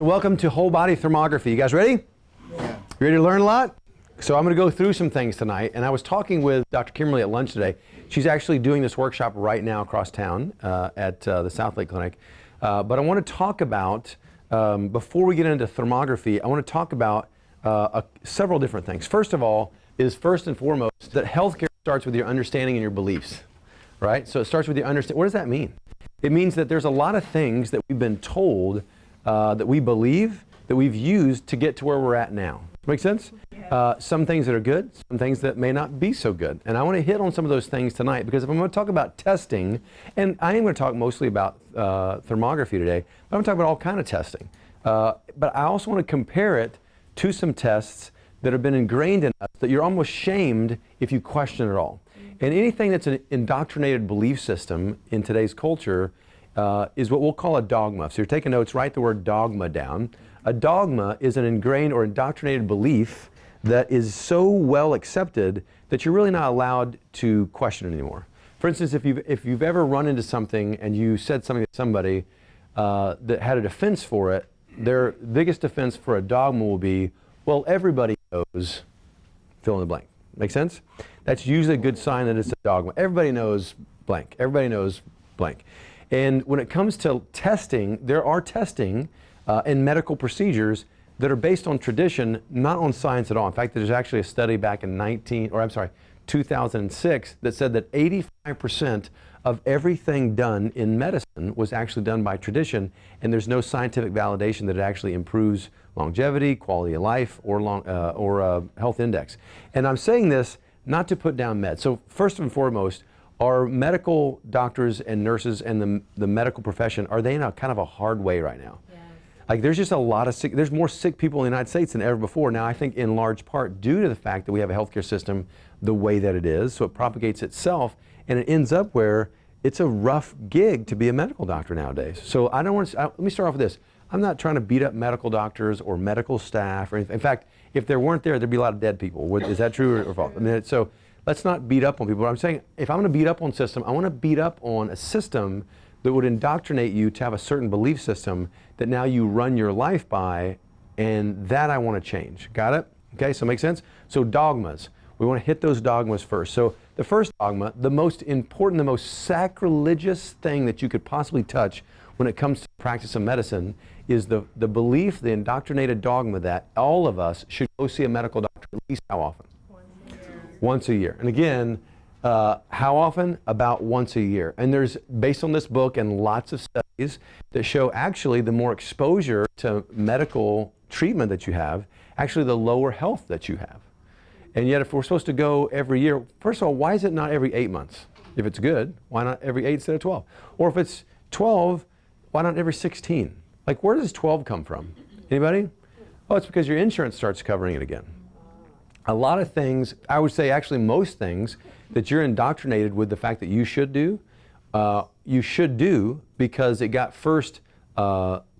Welcome to whole body thermography. You guys ready? Yeah. You ready to learn a lot? So I'm going to go through some things tonight, and I was talking with Dr. Kimberly at lunch today. She's actually doing this workshop right now across town at the Southlake clinic. But I want to talk about, before we get into thermography, I want to talk about several different things. First of all is first and foremost that healthcare starts with your understanding and your beliefs, right? So it starts with your understanding. What does that mean? It means that there's a lot of things that we've been told that we believe, that we've used to get to where we're at now. Make sense? Yeah. Some things that are good, some things that may not be so good. And I want to hit on some of those things tonight, because if I'm going to talk about testing, and I am going to talk mostly about thermography today, but I'm going to talk about all kind of testing. But I also want to compare it to some tests that have been ingrained in us that you're almost shamed if you question it all. And anything that's an indoctrinated belief system in today's culture is what we'll call a dogma. So you're taking notes, write the word dogma down. A dogma is an ingrained or indoctrinated belief that is so well accepted that you're really not allowed to question it anymore. For instance, if you've ever run into something and you said something to somebody that had a defense for it, their biggest defense for a dogma will be, well, everybody knows, fill in the blank. Make sense? That's usually a good sign that it's a dogma. Everybody knows blank. Everybody knows blank. And when it comes to testing, there are testing and medical procedures that are based on tradition, not on science at all. In fact, there's actually a study back in 2006 that said that 85% of everything done in medicine was actually done by tradition, and there's no scientific validation that it actually improves longevity, quality of life, or health index. And I'm saying this not to put down meds. So first and foremost, are medical doctors and nurses and the medical profession, are they in a kind of a hard way right now? Yes. Like there's just a lot of sick, there's more sick people in the United States than ever before. Now I think in large part due to the fact that we have a healthcare system the way that it is, so it propagates itself and it ends up where it's a rough gig to be a medical doctor nowadays. So I don't want to, let me start off with this. I'm not trying to beat up medical doctors or medical staff or anything. In fact, if there weren't there'd be a lot of dead people. Is that true or false? I mean, so let's not beat up on people. But I'm saying if I'm going to beat up on system, I want to beat up on a system that would indoctrinate you to have a certain belief system that now you run your life by, and that I want to change. Got it? Okay, so make sense? So dogmas. We want to hit those dogmas first. So the first dogma, the most important, the most sacrilegious thing that you could possibly touch when it comes to the practice of medicine is the belief, the indoctrinated dogma that all of us should go see a medical doctor at least how often? Once a year. And again, how often? About once a year. And there's, based on this book and lots of studies that show actually the more exposure to medical treatment that you have, actually the lower health that you have. And yet if we're supposed to go every year, first of all, why is it not every 8 months? If it's good, why not every 8 instead of 12? Or if it's 12, why not every 16? Like where does 12 come from? Anybody? Oh, it's because your insurance starts covering it again. A lot of things, I would say actually most things that you're indoctrinated with the fact that you should do because it got first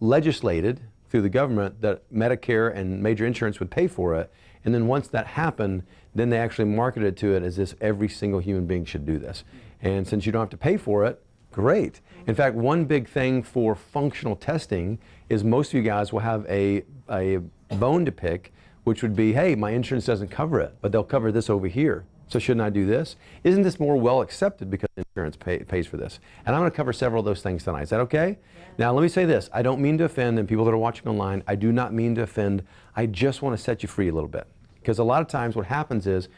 legislated through the government that Medicare and major insurance would pay for it. And then once that happened, then they actually marketed to it as if every single human being should do this. And since you don't have to pay for it, great. In fact, one big thing for functional testing is most of you guys will have a bone to pick, which would be, hey, my insurance doesn't cover it, but they'll cover this over here. So shouldn't I do this? Isn't this more well accepted because insurance pays for this? And I'm going to cover several of those things tonight. Is that okay? Yeah. Now let me say this. I don't mean to offend, and people that are watching online, I do not mean to offend. I just want to set you free a little bit. Because a lot of times what happens is,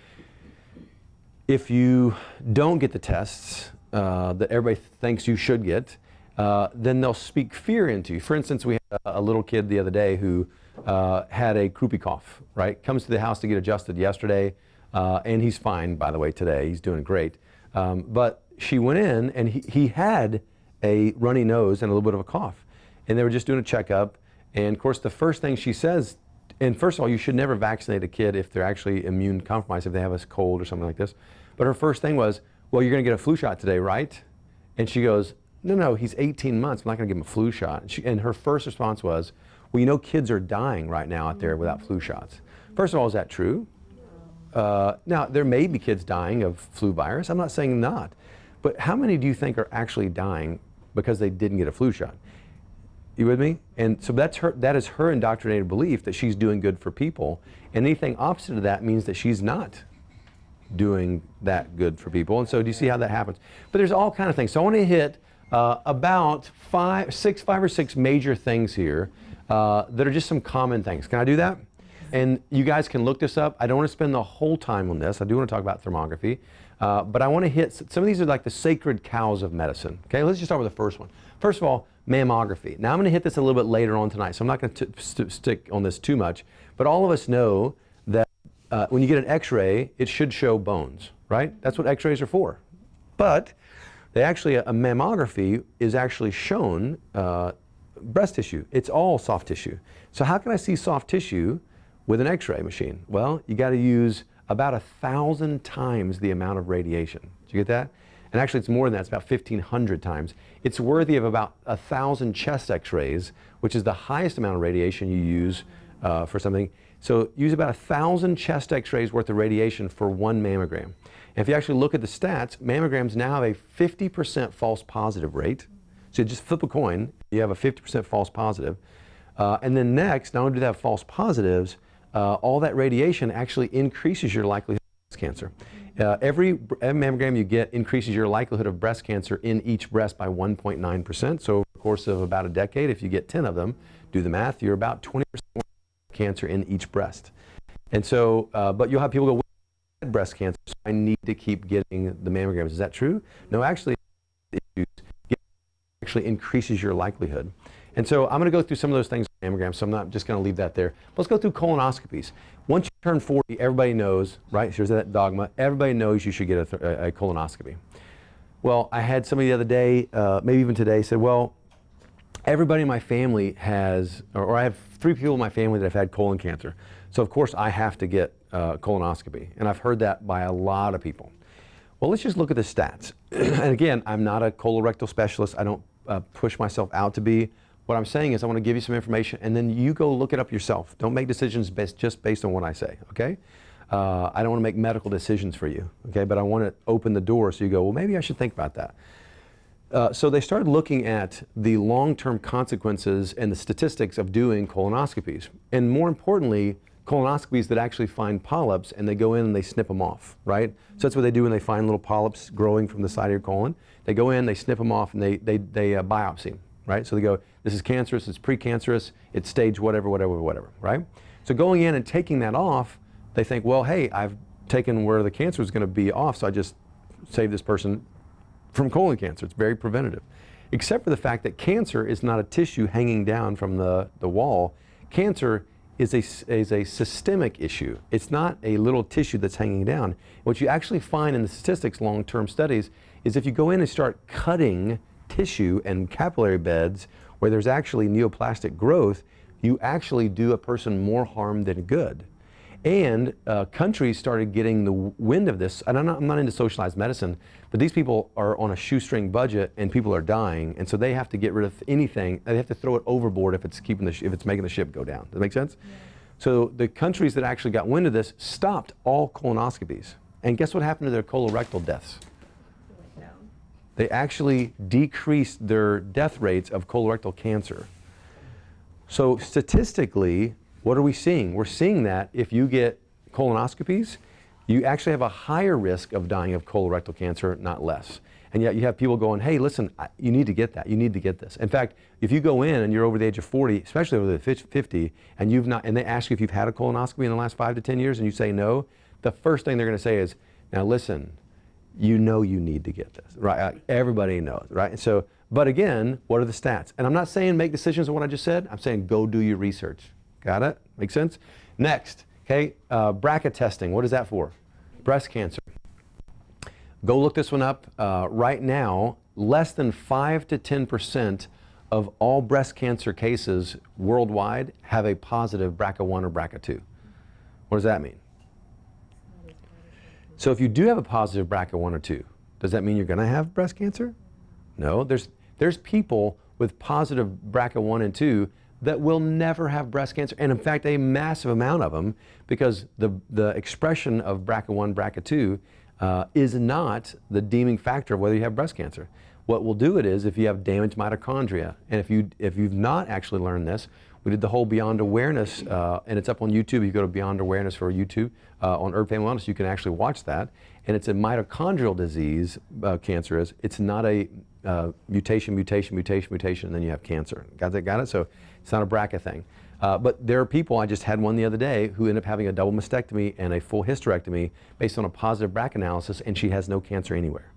if you don't get the tests that everybody thinks you should get, then they'll speak fear into you. For instance, we had a little kid the other day who had a croupy cough, right? Comes to the house to get adjusted yesterday, and he's fine, by the way, today. He's doing great. But she went in, and he had a runny nose and a little bit of a cough. And they were just doing a checkup. And, of course, the first thing she says, and first of all, you should never vaccinate a kid if they're actually immune compromised, if they have a cold or something like this. But her first thing was, well, you're going to get a flu shot today, right? And she goes, no, he's 18 months. I'm not going to give him a flu shot. And her first response was, well, you know kids are dying right now out there without flu shots. First of all, is that true? Now, there may be kids dying of flu virus. I'm not saying not. But how many do you think are actually dying because they didn't get a flu shot? You with me? And so that is her indoctrinated belief that she's doing good for people. And anything opposite of that means that she's not doing that good for people. And so do you see how that happens? But there's all kind of things. So I want to hit about five or six major things here that are just some common things. Can I do that? And you guys can look this up. I don't want to spend the whole time on this. I do want to talk about thermography. But I want to hit, some of these are like the sacred cows of medicine. Okay, let's just start with the first one. First of all, mammography. Now I'm going to hit this a little bit later on tonight, so I'm not going to stick on this too much. But all of us know that when you get an x-ray, it should show bones, right? That's what x-rays are for. But they actually, a mammography is actually shown breast tissue. It's all soft tissue. So how can I see soft tissue with an x-ray machine? Well, you got to use about 1,000 times the amount of radiation. Did you get that? And actually it's more than that, it's about 1,500 times. It's worthy of about 1,000 chest x-rays, which is the highest amount of radiation you use for something. So use about 1,000 chest x-rays worth of radiation for one mammogram. And if you actually look at the stats, mammograms now have a 50% false positive rate. So you just flip a coin, you have a 50% false positive. And then next, not only do they have false positives, all that radiation actually increases your likelihood of breast cancer. Every mammogram you get increases your likelihood of breast cancer in each breast by 1.9%. So over the course of about a decade, if you get 10 of them, do the math, you're about 20% more cancer in each breast. And so, but you'll have people go, well, I had breast cancer, so I need to keep getting the mammograms. Is that true? No, actually, it actually increases your likelihood. And so I'm going to go through some of those things with mammograms, so I'm not just going to leave that there. Let's go through colonoscopies. Once you turn 40, everybody knows, right? Here's that dogma. Everybody knows you should get a colonoscopy. Well, I had somebody the other day, maybe even today, said, well, everybody in my family has, or I have 3 people in my family that have had colon cancer. So of course I have to get colonoscopy. And I've heard that by a lot of people. Well, let's just look at the stats. And again, I'm not a colorectal specialist. I don't push myself out to be. What I'm saying is I want to give you some information and then you go look it up yourself. Don't make decisions just based on what I say, okay? I don't want to make medical decisions for you, okay? But I want to open the door so you go, well, maybe I should think about that. So they started looking at the long-term consequences and the statistics of doing colonoscopies. And more importantly, colonoscopies that actually find polyps and they go in and they snip them off, right? So that's what they do when they find little polyps growing from the side of your colon. They go in, they snip them off, and they biopsy, right? So they go, this is cancerous, it's precancerous, it's stage whatever, right? So going in and taking that off, they think, well, hey, I've taken where the cancer is going to be off, so I just saved this person from colon cancer. It's very preventative. Except for the fact that cancer is not a tissue hanging down from the wall. Cancer is a systemic issue. It's not a little tissue that's hanging down. What you actually find in the statistics, long-term studies, is if you go in and start cutting tissue and capillary beds where there's actually neoplastic growth, you actually do a person more harm than good. And countries started getting the wind of this, and I'm not into socialized medicine, but these people are on a shoestring budget and people are dying, and so they have to get rid of anything. They have to throw it overboard if it's making the ship go down. Does that make sense? Yeah. So the countries that actually got wind of this stopped all colonoscopies. And guess what happened to their colorectal deaths? They actually decreased their death rates of colorectal cancer. So statistically, what are we seeing? We're seeing that if you get colonoscopies, you actually have a higher risk of dying of colorectal cancer, not less. And yet you have people going, hey, listen, you need to get that. You need to get this. In fact, if you go in and you're over the age of 40, especially over the 50, and and they ask you if you've had a colonoscopy in the last 5 to 10 years and you say no, the first thing they're going to say is, now listen, you know you need to get this, right? Everybody knows, right? So, but again, what are the stats? And I'm not saying make decisions on what I just said. I'm saying go do your research. Got it? Make sense? Next, okay, BRCA testing. What is that for? Breast cancer. Go look this one up. Right now, less than 5 to 10% of all breast cancer cases worldwide have a positive BRCA1 or BRCA2. What does that mean? So if you do have a positive BRCA1 or 2, does that mean you're going to have breast cancer? No. There's people with positive BRCA1 and 2 that will never have breast cancer, and in fact a massive amount of them, because the expression of BRCA1, BRCA2 is not the deeming factor of whether you have breast cancer. What will do it is if you have damaged mitochondria, and if you've not actually learned this, we did the whole Beyond Awareness, and it's up on YouTube. You go to Beyond Awareness for YouTube on Herb Family Wellness. You can actually watch that, and it's a mitochondrial disease. Cancer is. It's not a mutation, and then you have cancer. Got that? Got it? So it's not a BRCA thing. But there are people, I just had one the other day, who end up having a double mastectomy and a full hysterectomy based on a positive BRCA analysis, and she has no cancer anywhere.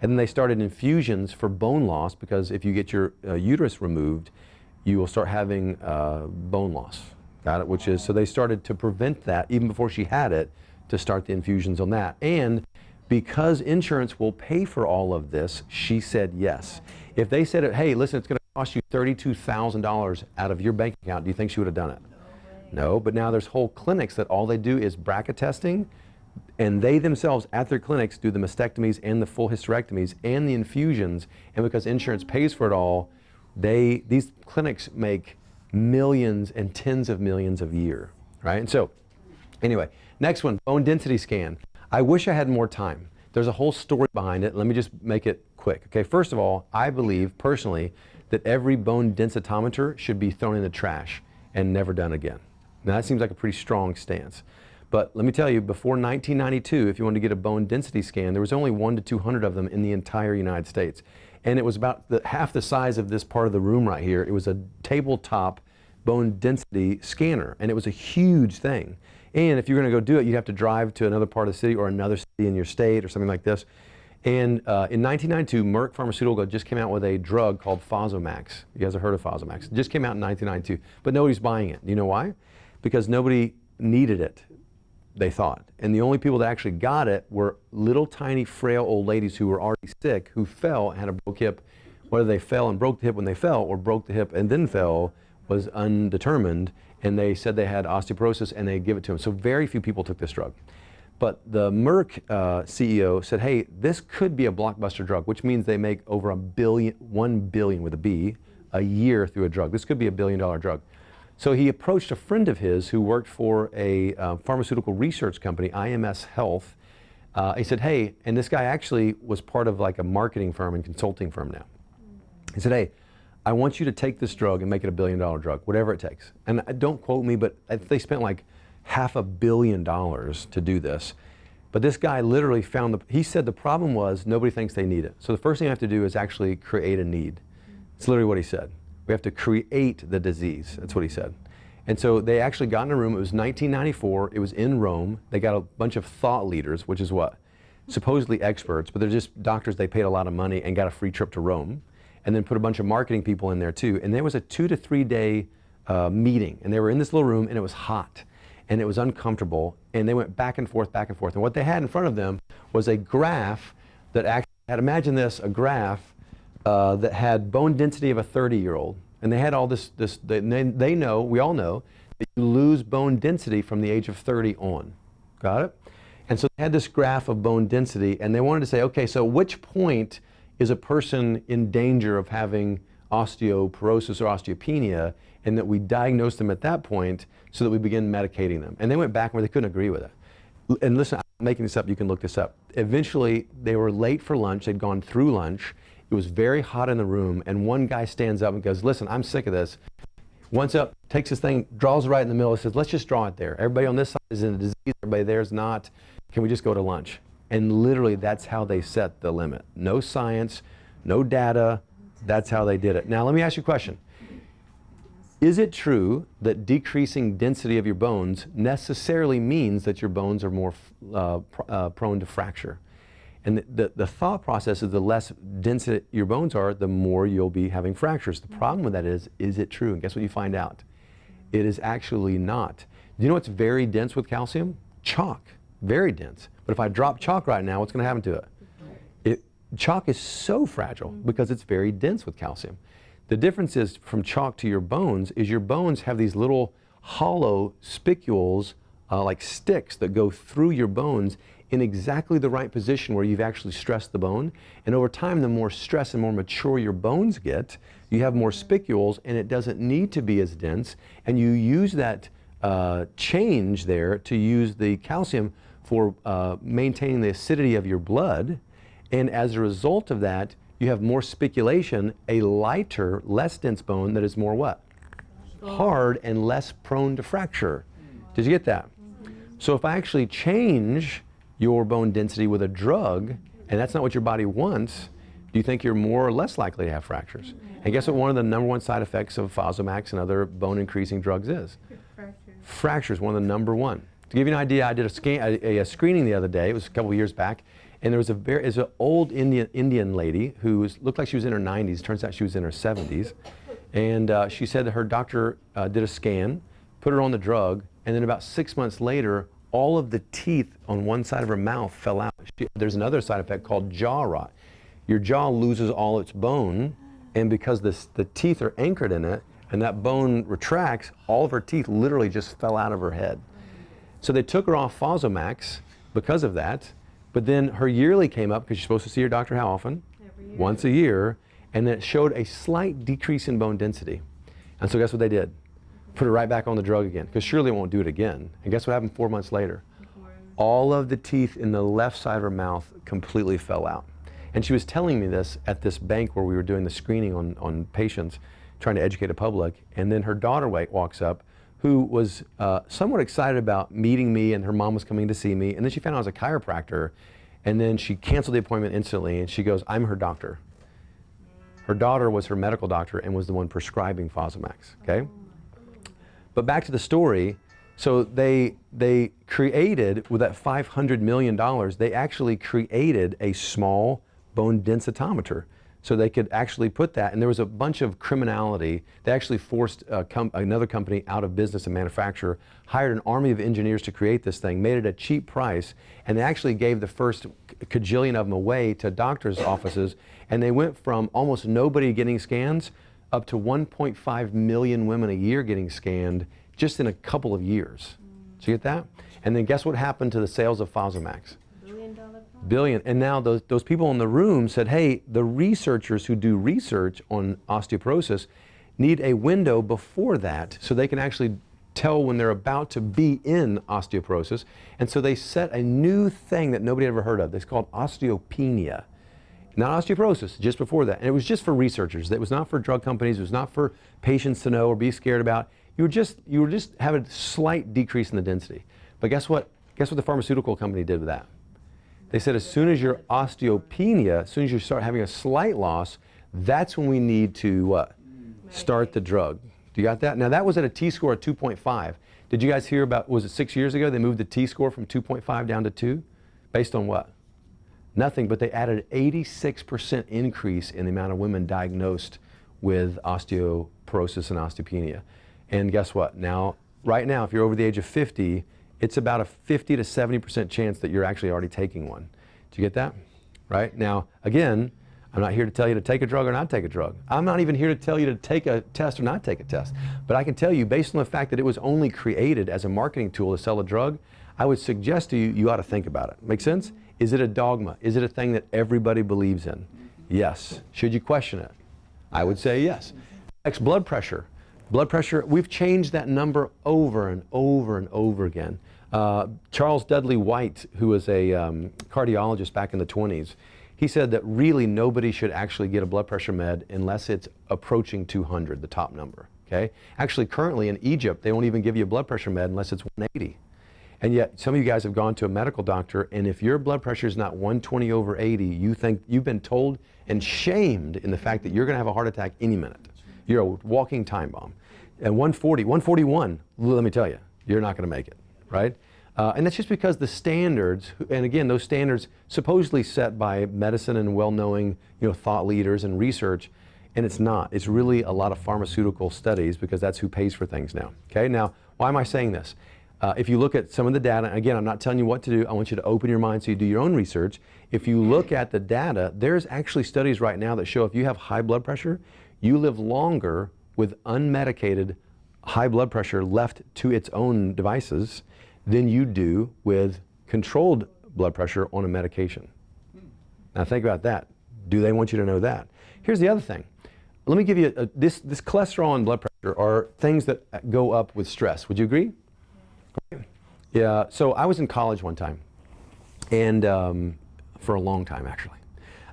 And then they started infusions for bone loss, because if you get your uterus removed, you will start having bone loss. Got it? Which is, so they started to prevent that even before she had it, to start the infusions on that. And because insurance will pay for all of this, she said yes. If they said, hey, listen, it's going to cost you $32,000 out of your bank account, do you think she would have done it? No, but now there's whole clinics that all they do is BRCA testing, and they themselves at their clinics do the mastectomies and the full hysterectomies and the infusions, and because insurance pays for it all, these clinics make millions and tens of millions a year, right? And so, anyway, next one, bone density scan. I wish I had more time. There's a whole story behind it. Let me just make it quick. Okay, first of all, I believe personally that every bone densitometer should be thrown in the trash and never done again. Now that seems like a pretty strong stance. But let me tell you, before 1992, if you wanted to get a bone density scan, there was only 1 to 200 of them in the entire United States. And it was about half the size of this part of the room right here. It was a tabletop bone density scanner, and it was a huge thing. And if you're going to go do it, you'd have to drive to another part of the city or another city in your state or something like this. And in 1992, Merck Pharmaceutical just came out with a drug called Fosamax. You guys have heard of Fosamax. It just came out in 1992, but nobody's buying it. Do you know why? Because nobody needed it, they thought. And the only people that actually got it were little tiny frail old ladies who were already sick, who fell and had a broke hip. Whether they fell and broke the hip when they fell or broke the hip and then fell was undetermined, and they said they had osteoporosis and they give it to them. So very few people took this drug. But the Merck CEO said, hey, this could be a blockbuster drug, which means they make over $1 billion with a B a year through a drug. This could be $1 billion drug. So he approached a friend of his who worked for a pharmaceutical research company, IMS Health. He said, hey, and this guy actually was part of like a marketing firm and consulting firm now. He said, hey, I want you to take this drug and make it $1 billion drug, whatever it takes. And don't quote me, but they spent like $500 million to do this. But this guy literally found he said the problem was nobody thinks they need it. So the first thing you have to do is actually create a need. It's literally what he said. We have to create the disease. That's what he said. And so they actually got in a room. It was 1994. It was in Rome. They got a bunch of thought leaders, which is what? Supposedly experts, but they're just doctors they paid a lot of money and got a free trip to Rome. And then put a bunch of marketing people in there too. And there was a 2 to 3 day meeting. And they were in this little room, and it was hot. And it was uncomfortable. And they went back and forth, back and forth. And what they had in front of them was a graph that actually had, imagine this, a graph that had bone density of a 30-year-old. And they had all this they know, we all know, that you lose bone density from the age of 30 on. Got it? And so they had this graph of bone density, and they wanted to say, okay, so which point is a person in danger of having osteoporosis or osteopenia, and that we diagnose them at that point so that we begin medicating them. And they went back where they couldn't agree with it. And listen, I'm making this up, you can look this up. Eventually, they were late for lunch, they'd gone through lunch, it was very hot in the room, and one guy stands up and goes, listen, I'm sick of this. Once up, takes his thing, draws it right in the middle, and says, let's just draw it there. Everybody on this side is in a disease, everybody there is not. Can we just go to lunch? And literally, that's how they set the limit. No science, no data, that's how they did it. Now, let me ask you a question. Is it true that decreasing density of your bones necessarily means that your bones are more prone to fracture? And the thought process is the less dense your bones are, the more you'll be having fractures. The problem with that is it true? And guess what you find out? It is actually not. Do you know what's very dense with calcium? Chalk, very dense. But if I drop chalk right now, what's going to happen to it? Chalk is so fragile because it's very dense with calcium. The difference is from chalk to your bones is your bones have these little hollow spicules, like sticks that go through your bones in exactly the right position where you've actually stressed the bone. And over time, the more stress and more mature your bones get, you have more spicules, and it doesn't need to be as dense. And you use that change there to use the calcium for maintaining the acidity of your blood. And as a result of that, you have more spiculation, a lighter, less dense bone that is more what? Hard and less prone to fracture. Did you get that? So if I actually change your bone density with a drug, and that's not what your body wants, do you think you're more or less likely to have fractures? And guess what one of the #1 side effects of Fosamax and other bone increasing drugs is? Fractures, one of the #1. To give you an idea, I did a screening the other day, it was a couple of years back, and there was an old Indian lady who looked like she was in her 90s, turns out she was in her 70s, and she said that her doctor did a scan, put her on the drug, and then about 6 months later, all of the teeth on one side of her mouth fell out. There's another side effect called jaw rot. Your jaw loses all its bone, and because the teeth are anchored in it, and that bone retracts, all of her teeth literally just fell out of her head. So they took her off Fosamax because of that, but then her yearly came up, because you're supposed to see your doctor how often? Every year. Once a year, and then it showed a slight decrease in bone density. And so guess what they did? Put her right back on the drug again, because surely it won't do it again. And guess what happened 4 months later? All of the teeth in the left side of her mouth completely fell out. And she was telling me this at this bank where we were doing the screening on patients, trying to educate the public. And then her daughter walks up, who was somewhat excited about meeting me, and her mom was coming to see me. And then she found out I was a chiropractor. And then she canceled the appointment instantly, and she goes, I'm her doctor. Her daughter was her medical doctor and was the one prescribing Fosamax, okay? But back to the story, so they created, with that $500 million, they actually created a small bone densitometer. So they could actually put that, and there was a bunch of criminality. They actually forced another company out of business and manufacture, hired an army of engineers to create this thing, made it a cheap price, and they actually gave the first cajillion of them away to doctors' offices, and they went from almost nobody getting scans up to 1.5 million women a year getting scanned just in a couple of years. Did you get that? And then guess what happened to the sales of Fosamax? Billion. And now those people in the room said, hey, the researchers who do research on osteoporosis need a window before that so they can actually tell when they're about to be in osteoporosis. And so they set a new thing that nobody ever heard of. It's called osteopenia. Not osteoporosis, just before that. And it was just for researchers. It was not for drug companies. It was not for patients to know or be scared about. You were just have a slight decrease in the density. But guess what? Guess what the pharmaceutical company did with that? They said as soon as your osteopenia, as soon as you start having a slight loss, that's when we need to what? Start the drug. Do you got that? Now that was at a T-score of 2.5. Did you guys hear about, was it 6 years ago, they moved the T-score from 2.5 down to 2? Based on what? Nothing, but they added an 86% increase in the amount of women diagnosed with osteoporosis and osteopenia. And guess what? Now, right now, if you're over the age of 50, it's about a 50 to 70% chance that you're actually already taking one. Do you get that? Right? Now, again, I'm not here to tell you to take a drug or not take a drug. I'm not even here to tell you to take a test or not take a test. But I can tell you, based on the fact that it was only created as a marketing tool to sell a drug, I would suggest to you, you ought to think about it. Make sense? Is it a dogma? Is it a thing that everybody believes in? Yes. Should you question it? I would say yes. Next, blood pressure. Blood pressure, we've changed that number over and over and over again. Charles Dudley White, who was a cardiologist back in the 20s, he said that really nobody should actually get a blood pressure med unless it's approaching 200, the top number, okay? Actually, currently in Egypt, they won't even give you a blood pressure med unless it's 180. And yet, some of you guys have gone to a medical doctor, and if your blood pressure is not 120 over 80, you think you've been told and shamed in the fact that you're going to have a heart attack any minute. You're a walking time bomb. And 140, 141, let me tell you, you're not going to make it, right? And that's just because the standards, and again, those standards supposedly set by medicine and well-knowing, thought leaders and research, and it's not. It's really a lot of pharmaceutical studies because that's who pays for things now. Okay, now, why am I saying this? If you look at some of the data, again, I'm not telling you what to do. I want you to open your mind so you do your own research. If you look at the data, there's actually studies right now that show if you have high blood pressure, you live longer with unmedicated high blood pressure left to its own devices than you do with controlled blood pressure on a medication. Now think about that. Do they want you to know that? Here's the other thing. Let me give you this cholesterol and blood pressure are things that go up with stress. Would you agree? Yeah. So I was in college one time, and for a long time actually,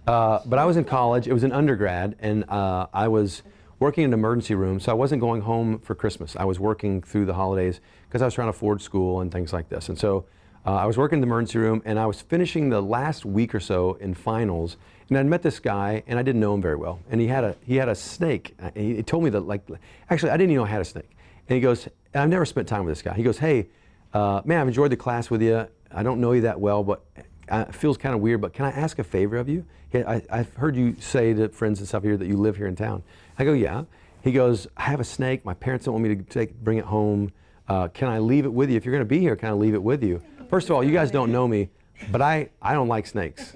But I was in college, it was an undergrad, and I was working in an emergency room, so I wasn't going home for Christmas. I was working through the holidays because I was trying to afford school and things like this. And so I was working in the emergency room, and I was finishing the last week or so in finals, and I'd met this guy, and I didn't know him very well. And he had a snake. He told me that, like, actually, I didn't even know I had a snake. And he goes, and I've never spent time with this guy. He goes, hey, man, I've enjoyed the class with you. I don't know you that well, but it feels kind of weird, but can I ask a favor of you? I've heard you say to friends and stuff here that you live here in town. I go, yeah. He goes, I have a snake. My parents don't want me to bring it home. Can I leave it with you? If you're going to be here, can I leave it with you? First of all, you guys don't know me, but I don't like snakes.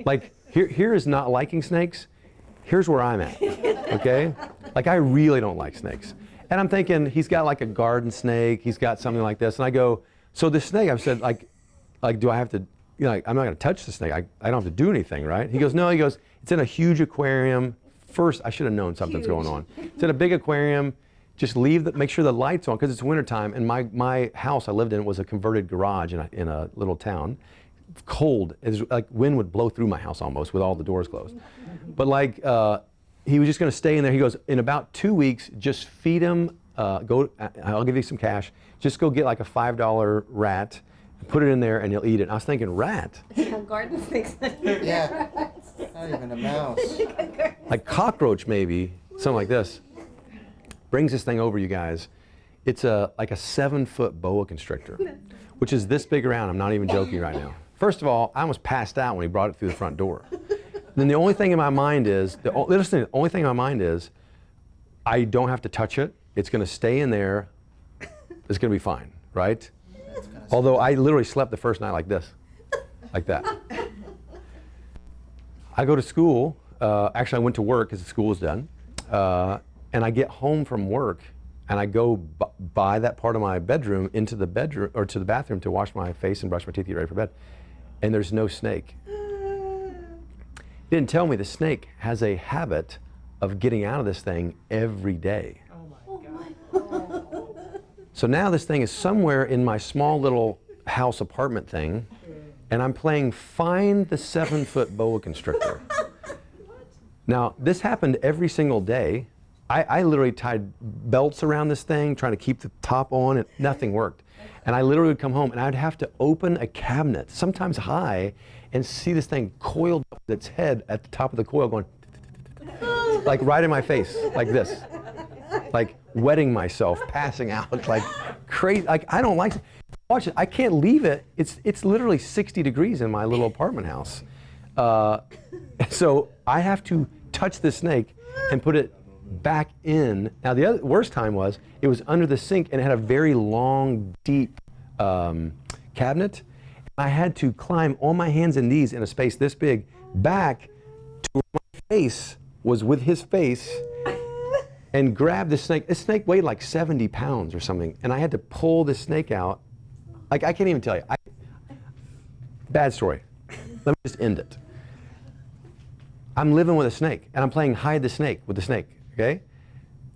Like, here is not liking snakes. Here's where I'm at, okay? Like, I really don't like snakes. And I'm thinking, he's got like a garden snake. He's got something like this. And I go, so this snake, I've said, like, do I have to, you know, like, I'm not going to touch the snake. I don't have to do anything, right? He goes, no. He goes, it's in a huge aquarium. First, I should have known something's going on. It's in a big aquarium. Just make sure the light's on, because it's wintertime, and my house I lived in was a converted garage in a little town. Cold, it's like wind would blow through my house almost with all the doors closed. But like, he was just gonna stay in there. He goes, in about 2 weeks, just feed him, I'll give you some cash, just go get like a $5 rat, put it in there, and he'll eat it. I was thinking, rat? Yeah, garden snakes. Yeah, not even a mouse. Like cockroach maybe, something like this. Brings this thing over, you guys. It's like a 7-foot boa constrictor, which is this big around. I'm not even joking right now. First of all, I almost passed out when he brought it through the front door. Then the only thing in my mind is, the only thing in my mind is, I don't have to touch it. It's gonna stay in there. It's gonna be fine, right? Although I literally slept the first night like this, like that. I go to school. Actually, I went to work because the school was done. And I get home from work, and I go by that part of my bedroom into the bedroom or to the bathroom to wash my face and brush my teeth, get ready for bed. And there's no snake. He didn't tell me the snake has a habit of getting out of this thing every day. Oh my God. So now this thing is somewhere in my small little house apartment thing, and I'm playing find the 7-foot boa constrictor. Now, this happened every single day. I literally tied belts around this thing, trying to keep the top on, and nothing worked. And I literally would come home, and I'd have to open a cabinet, sometimes high, and see this thing coiled up with its head at the top of the coil going, like right in my face, like this. Like wetting myself, passing out, like crazy. Like, I don't like it. Watch it, I can't leave it. It's literally 60 degrees in my little apartment house. So I have to touch the snake and put it back in. Now the worst time was, it was under the sink and it had a very long, deep cabinet. I had to climb on my hands and knees in a space this big back to where my face was with his face and grab the snake. This snake weighed like 70 pounds or something, and I had to pull the snake out. Like, I can't even tell you. Bad story. Let me just end it. I'm living with a snake, and I'm playing hide the snake with the snake, okay?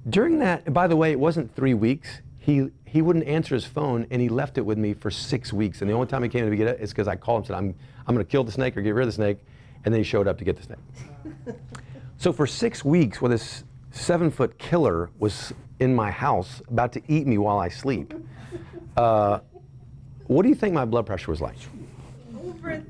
During that, by the way, it wasn't 3 weeks. He wouldn't answer his phone, and he left it with me for 6 weeks. And the only time he came to get it is because I called him and said, I'm going to kill the snake or get rid of the snake. And then he showed up to get the snake. So for 6 weeks, when this 7-foot killer was in my house, about to eat me while I sleep, what do you think my blood pressure was like? Over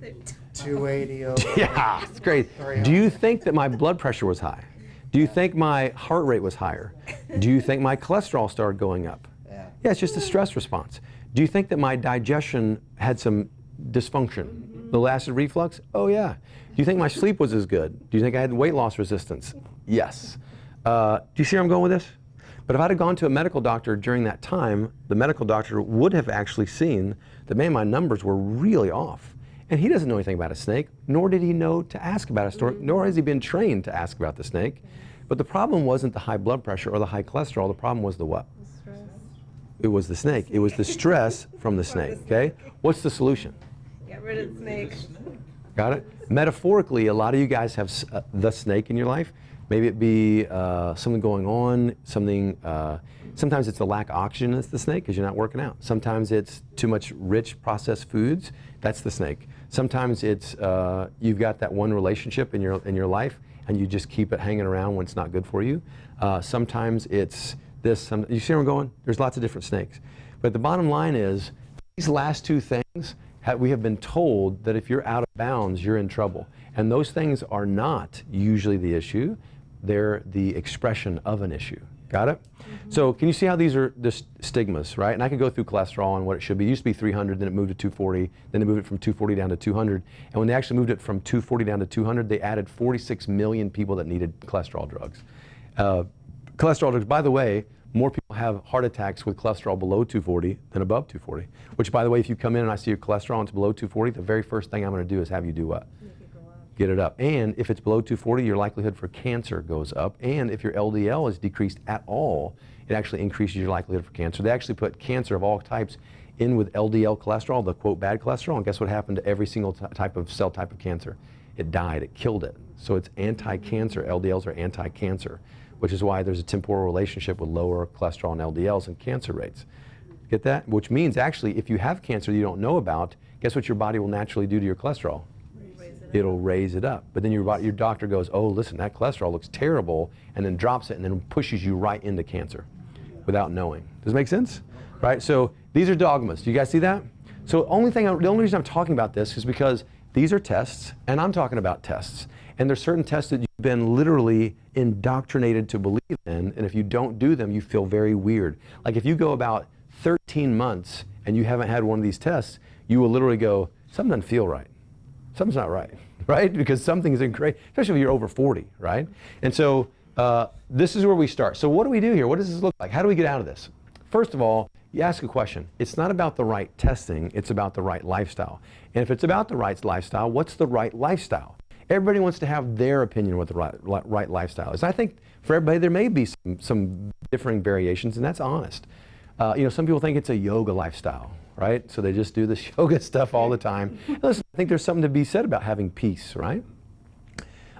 280 over. Yeah, it's great. Do you think that my blood pressure was high? Do you think my heart rate was higher? Do you think my cholesterol started going up? Yeah, it's just a stress response. Do you think that my digestion had some dysfunction? The acid reflux? Oh yeah. Do you think my sleep was as good? Do you think I had weight loss resistance? Yes. Do you see where I'm going with this? But if I'd have gone to a medical doctor during that time, the medical doctor would have actually seen that, man, my numbers were really off. And he doesn't know anything about a snake, nor did he know to ask about a snake, nor has he been trained to ask about the snake. But the problem wasn't the high blood pressure or the high cholesterol. The problem was the what? It was the snake. It was the stress from the snake, okay? What's the solution? Get rid of the snake. Got it? Metaphorically, a lot of you guys have the snake in your life. Maybe it be something going on, something, sometimes it's the lack of oxygen that's the snake because you're not working out. Sometimes it's too much rich processed foods, that's the snake. Sometimes it's you've got that one relationship in your life and you just keep it hanging around when it's not good for you. Sometimes it's this, you see where I'm going? There's lots of different snakes. But the bottom line is, these last two things, we have been told that if you're out of bounds, you're in trouble. And those things are not usually the issue. They're the expression of an issue. Got it? Mm-hmm. So can you see how these are just stigmas, right? And I could go through cholesterol and what it should be. It used to be 300, then it moved to 240, then they moved it from 240 down to 200. And when they actually moved it from 240 down to 200, they added 46 million people that needed cholesterol drugs. Cholesterol drugs, by the way, more people have heart attacks with cholesterol below 240 than above 240. Which, by the way, if you come in and I see your cholesterol and it's below 240, the very first thing I'm going to do is have you do what? Get it up. And if it's below 240, your likelihood for cancer goes up. And if your LDL is decreased at all, it actually increases your likelihood for cancer. They actually put cancer of all types in with LDL cholesterol, the quote bad cholesterol, and guess what happened to every single type of cell type of cancer? It died, it killed it. So it's anti-cancer, LDLs are anti-cancer, which is why there's a temporal relationship with lower cholesterol and LDLs and cancer rates. Get that? Which means actually if you have cancer you don't know about, guess what your body will naturally do to your cholesterol? It'll raise it up. But then your doctor goes, oh, listen, that cholesterol looks terrible, and then drops it and then pushes you right into cancer without knowing. Does it make sense? Right? So these are dogmas. Do you guys see that? So the only reason I'm talking about this is because these are tests, and I'm talking about tests. And there's certain tests that you've been literally indoctrinated to believe in, and if you don't do them, you feel very weird. Like if you go about 13 months and you haven't had one of these tests, you will literally go, something doesn't feel right. Something's not right, right? Because something's incorrect, especially if you're over 40, right? And so this is where we start. So what do we do here? What does this look like? How do we get out of this? First of all, you ask a question. It's not about the right testing, it's about the right lifestyle. And if it's about the right lifestyle, what's the right lifestyle? Everybody wants to have their opinion of what the right lifestyle is. I think for everybody there may be some differing variations, and that's honest. Some people think it's a yoga lifestyle, right? So they just do this yoga stuff all the time. Listen, I think there's something to be said about having peace, right?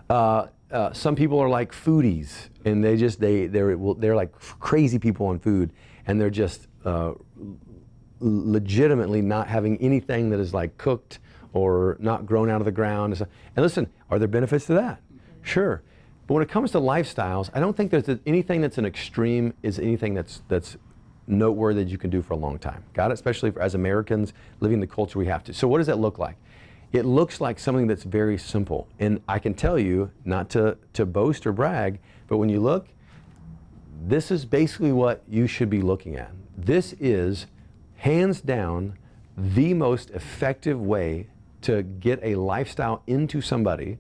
Some people are like foodies, and they're like crazy people on food, and they're just legitimately not having anything that is like cooked or not grown out of the ground. And listen, are there benefits to that? Sure. But when it comes to lifestyles, I don't think there's anything that's an extreme is anything that's noteworthy that you can do for a long time. Got it? Especially as Americans living the culture we have to. So what does that look like? It looks like something that's very simple. And I can tell you, not to boast or brag, but when you look, this is basically what you should be looking at. This is, hands down, the most effective way to get a lifestyle into somebody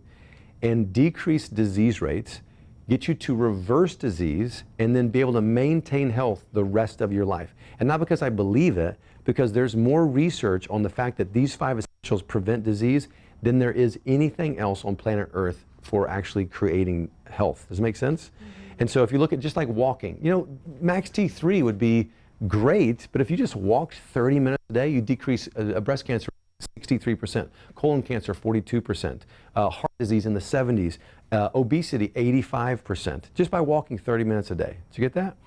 and decrease disease rates, get you to reverse disease, and then be able to maintain health the rest of your life. And not because I believe it, because there's more research on the fact that these 5 essentials prevent disease than there is anything else on planet Earth for actually creating health. Does it make sense? Mm-hmm. And so if you look at just like walking, max T3 would be great, but if you just walked 30 minutes a day, you decrease a breast cancer 63%, colon cancer 42%, heart disease in the 70s, obesity 85%, just by walking 30 minutes a day. Did you get that?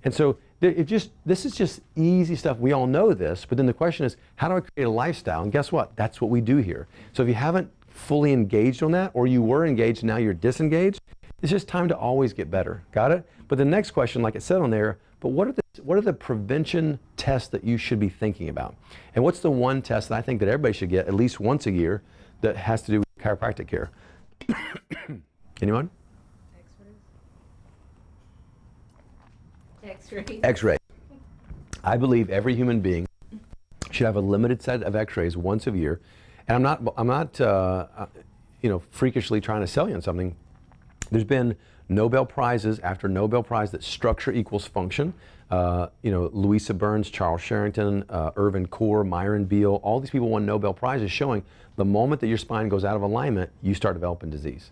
And so this is just easy stuff. We all know this, but then the question is, how do I create a lifestyle? And guess what? That's what we do here. So if you haven't fully engaged on that, or you were engaged and now you're disengaged, it's just time to always get better. Got it? But the next question, like it said on there, but what are the prevention tests that you should be thinking about? And what's the one test that I think that everybody should get at least once a year that has to do with chiropractic care? Anyone? X-rays. X-ray. I believe every human being should have a limited set of X-rays once a year. And I'm not freakishly trying to sell you on something. There's been Nobel Prizes after Nobel Prize that structure equals function. Louisa Burns, Charles Sherrington, Irvin Kaur, Myron Beale, all these people won Nobel Prizes showing the moment that your spine goes out of alignment, you start developing disease.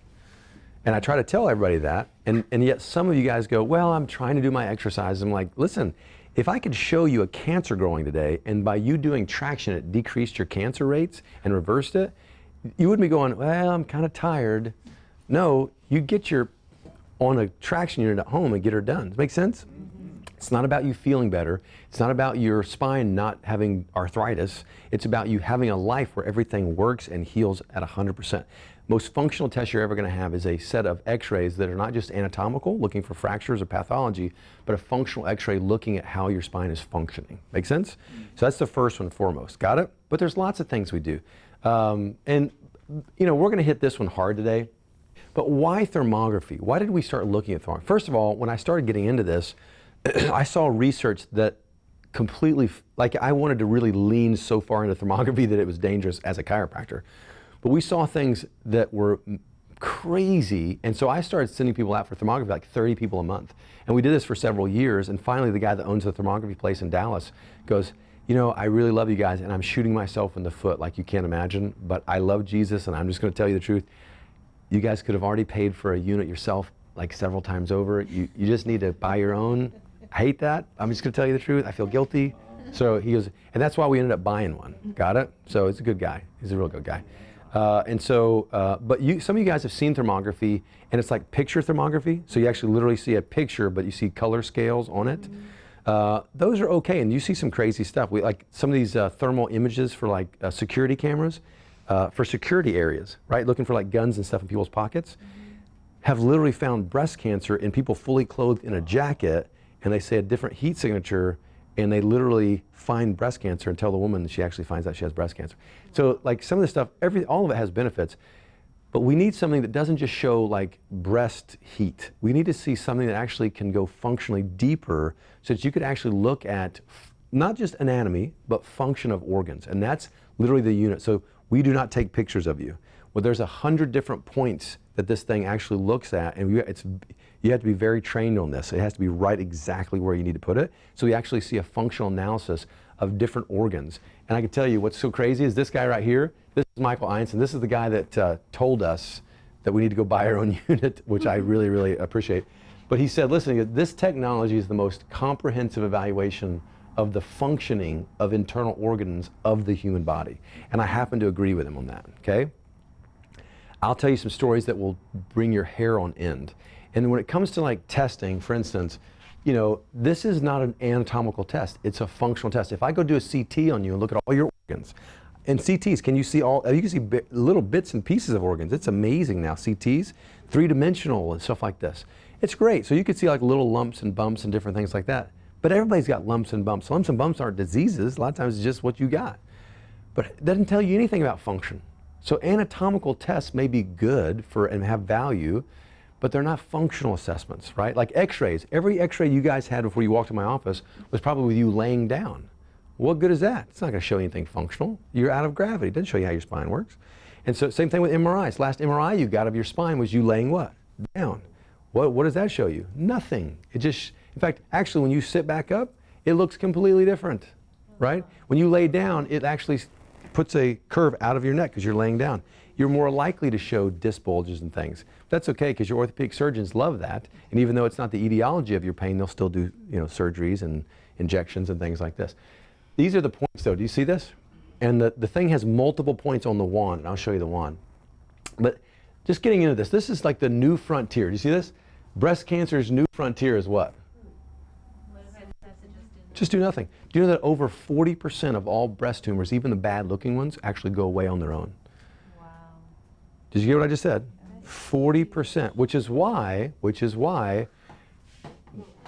And I try to tell everybody that, and yet some of you guys go, well, I'm trying to do my exercise. I'm like, listen, if I could show you a cancer growing today, and by you doing traction, it decreased your cancer rates and reversed it, you wouldn't be going, well, I'm kind of tired. No, you get your on a traction unit at home and get her done. Does it make sense? It's not about you feeling better. It's not about your spine not having arthritis. It's about you having a life where everything works and heals at 100%. Most functional test you're ever going to have is a set of x-rays that are not just anatomical, looking for fractures or pathology, but a functional x-ray looking at how your spine is functioning. Make sense? So that's the first one foremost. Got it? But there's lots of things we do. And you know, we're going to hit this one hard today. But why thermography? Why did we start looking at thermography? First of all, when I started getting into this, I saw research that completely, like I wanted to really lean so far into thermography that it was dangerous as a chiropractor. But we saw things that were crazy, and so I started sending people out for thermography, like 30 people a month. And we did this for several years, and finally the guy that owns the thermography place in Dallas goes, you know, I really love you guys, and I'm shooting myself in the foot like you can't imagine, but I love Jesus, and I'm just going to tell you the truth. You guys could have already paid for a unit yourself like several times over. You just need to buy your own. I hate that. I'm just going to tell you the truth. I feel guilty. So he goes, and that's why we ended up buying one. Got it? So it's a good guy. He's a real good guy. But some of you guys have seen thermography, and it's like picture thermography. So you actually literally see a picture, but you see color scales on it. Those are okay, and you see some crazy stuff. We like some of these thermal images for like security cameras, for security areas, right? Looking for like guns and stuff in people's pockets. Have literally found breast cancer in people fully clothed in a jacket, and they say a different heat signature, and they literally find breast cancer and tell the woman that she actually finds out she has breast cancer. So like some of this stuff, all of it has benefits, but we need something that doesn't just show like breast heat. We need to see something that actually can go functionally deeper so that you could actually look at not just anatomy, but function of organs. And that's literally the unit. So we do not take pictures of you. Well, there's 100 different points that this thing actually looks at, and you have to be very trained on this. It has to be right exactly where you need to put it. So we actually see a functional analysis of different organs. And I can tell you what's so crazy is this guy right here, this is Michael Einstein. This is the guy that told us that we need to go buy our own unit, which I really, really appreciate. But he said, listen, this technology is the most comprehensive evaluation of the functioning of internal organs of the human body. And I happen to agree with him on that, okay? I'll tell you some stories that will bring your hair on end. And when it comes to like testing, for instance, you know, this is not an anatomical test. It's a functional test. If I go do a CT on you and look at all your organs, and CTs, can you see you can see little bits and pieces of organs. It's amazing now, CTs, three-dimensional and stuff like this. It's great. So you could see like little lumps and bumps and different things like that. But everybody's got lumps and bumps. Lumps and bumps aren't diseases. A lot of times it's just what you got. But it doesn't tell you anything about function. So anatomical tests may be good and have value, but they're not functional assessments, right? Like x-rays. Every x-ray you guys had before you walked to my office was probably with you laying down. What good is that? It's not going to show you anything functional. You're out of gravity. It doesn't show you how your spine works. And so same thing with MRIs. Last MRI you got of your spine was you laying what? Down. What does that show you? Nothing. It just, in fact, actually when you sit back up, it looks completely different, right? When you lay down, it actually puts a curve out of your neck because you're laying down. You're more likely to show disc bulges and things. That's okay because your orthopedic surgeons love that. And even though it's not the etiology of your pain, they'll still do, you know, surgeries and injections and things like this. These are the points though. Do you see this? And the thing has multiple points on the wand, and I'll show you the wand. But just getting into this, this is like the new frontier. Do you see this? Breast cancer's new frontier is what? Just do nothing. Do you know that over 40% of all breast tumors, even the bad looking ones, actually go away on their own? Wow. Did you hear what I just said? 40%, which is why,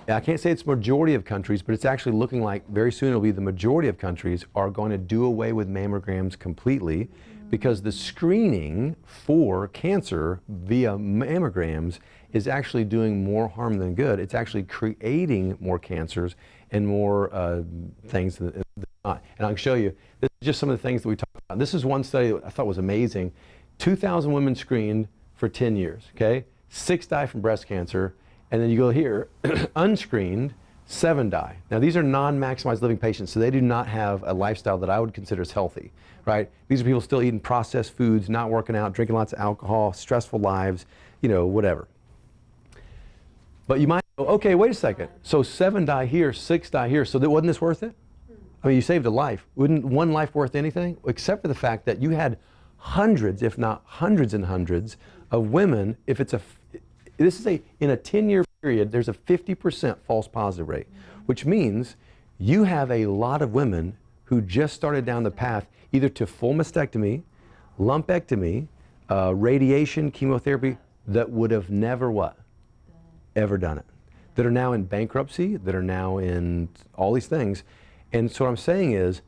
I can't say it's majority of countries, but it's actually looking like very soon it'll be the majority of countries are going to do away with mammograms completely because the screening for cancer via mammograms is actually doing more harm than good. It's actually creating more cancers and more things than not. And I can show you, this is just some of the things that we talked about. This is one study that I thought was amazing. 2,000 women screened for 10 years, okay? 6 die from breast cancer, and then you go here, unscreened, 7 die. Now these are non-maximized living patients, so they do not have a lifestyle that I would consider as healthy, right? These are people still eating processed foods, not working out, drinking lots of alcohol, stressful lives, you know, whatever. But you might go, okay, wait a second. So 7 die here, 6 die here. So wasn't this worth it? I mean, you saved a life. Wouldn't one life worth anything? Except for the fact that you had hundreds, if not hundreds and hundreds of women, if it's this is in a 10-year period, there's a 50% false positive rate, which means you have a lot of women who just started down the path either to full mastectomy, lumpectomy, radiation, chemotherapy, that would have never what? Ever done it. That are now in bankruptcy, that are now in all these things. And so what I'm saying is,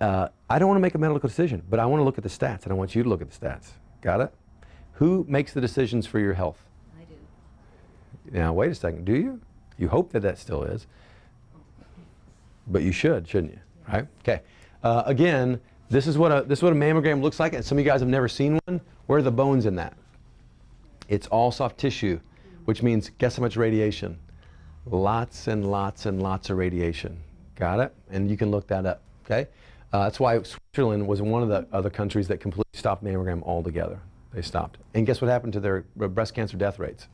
I don't want to make a medical decision, but I want to look at the stats, and I want you to look at the stats. Got it? Who makes the decisions for your health? I do. Now, wait a second, do you? You hope that still is. But you should, shouldn't you? Right? Okay. Again, this is what a mammogram looks like, and some of you guys have never seen one. Where are the bones in that? It's all soft tissue, which means guess how much radiation? Lots and lots and lots of radiation. Got it? And you can look that up, okay? That's why Switzerland was one of the other countries that completely stopped mammogram altogether. They stopped. And guess what happened to their breast cancer death rates?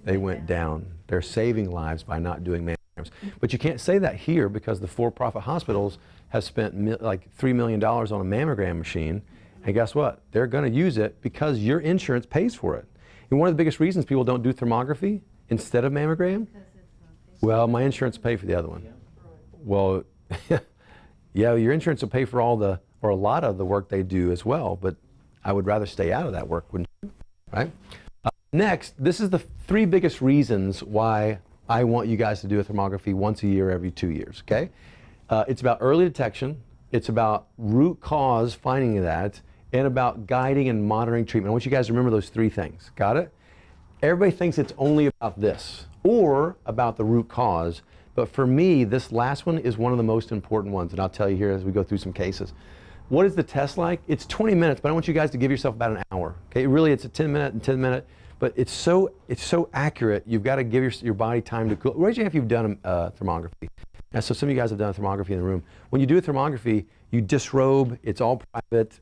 They went down. They're saving lives by not doing mammograms. But you can't say that here because the for-profit hospitals have spent like $3 million on a mammogram machine. And guess what? They're going to use it because your insurance pays for it. And one of the biggest reasons people don't do thermography instead of mammogram, well, my insurance will pay for the other one. Well, yeah, your insurance will pay for or a lot of the work they do as well, but I would rather stay out of that work, wouldn't you? Right? Next, this is the 3 biggest reasons why I want you guys to do a thermography once a year, every 2 years, okay? It's about early detection, it's about root cause, finding that, and about guiding and monitoring treatment. I want you guys to remember those 3 things. Got it? Everybody thinks it's only about this or about the root cause, but for me, this last one is one of the most important ones, and I'll tell you here as we go through some cases. What is the test like? It's 20 minutes, but I want you guys to give yourself about an hour. Okay, really, it's a 10-minute and 10-minute, but it's so accurate. You've got to give your body time to cool. Raise your hand if you've done thermography. Now, so some of you guys have done thermography in the room. When you do a thermography, you disrobe. It's all private.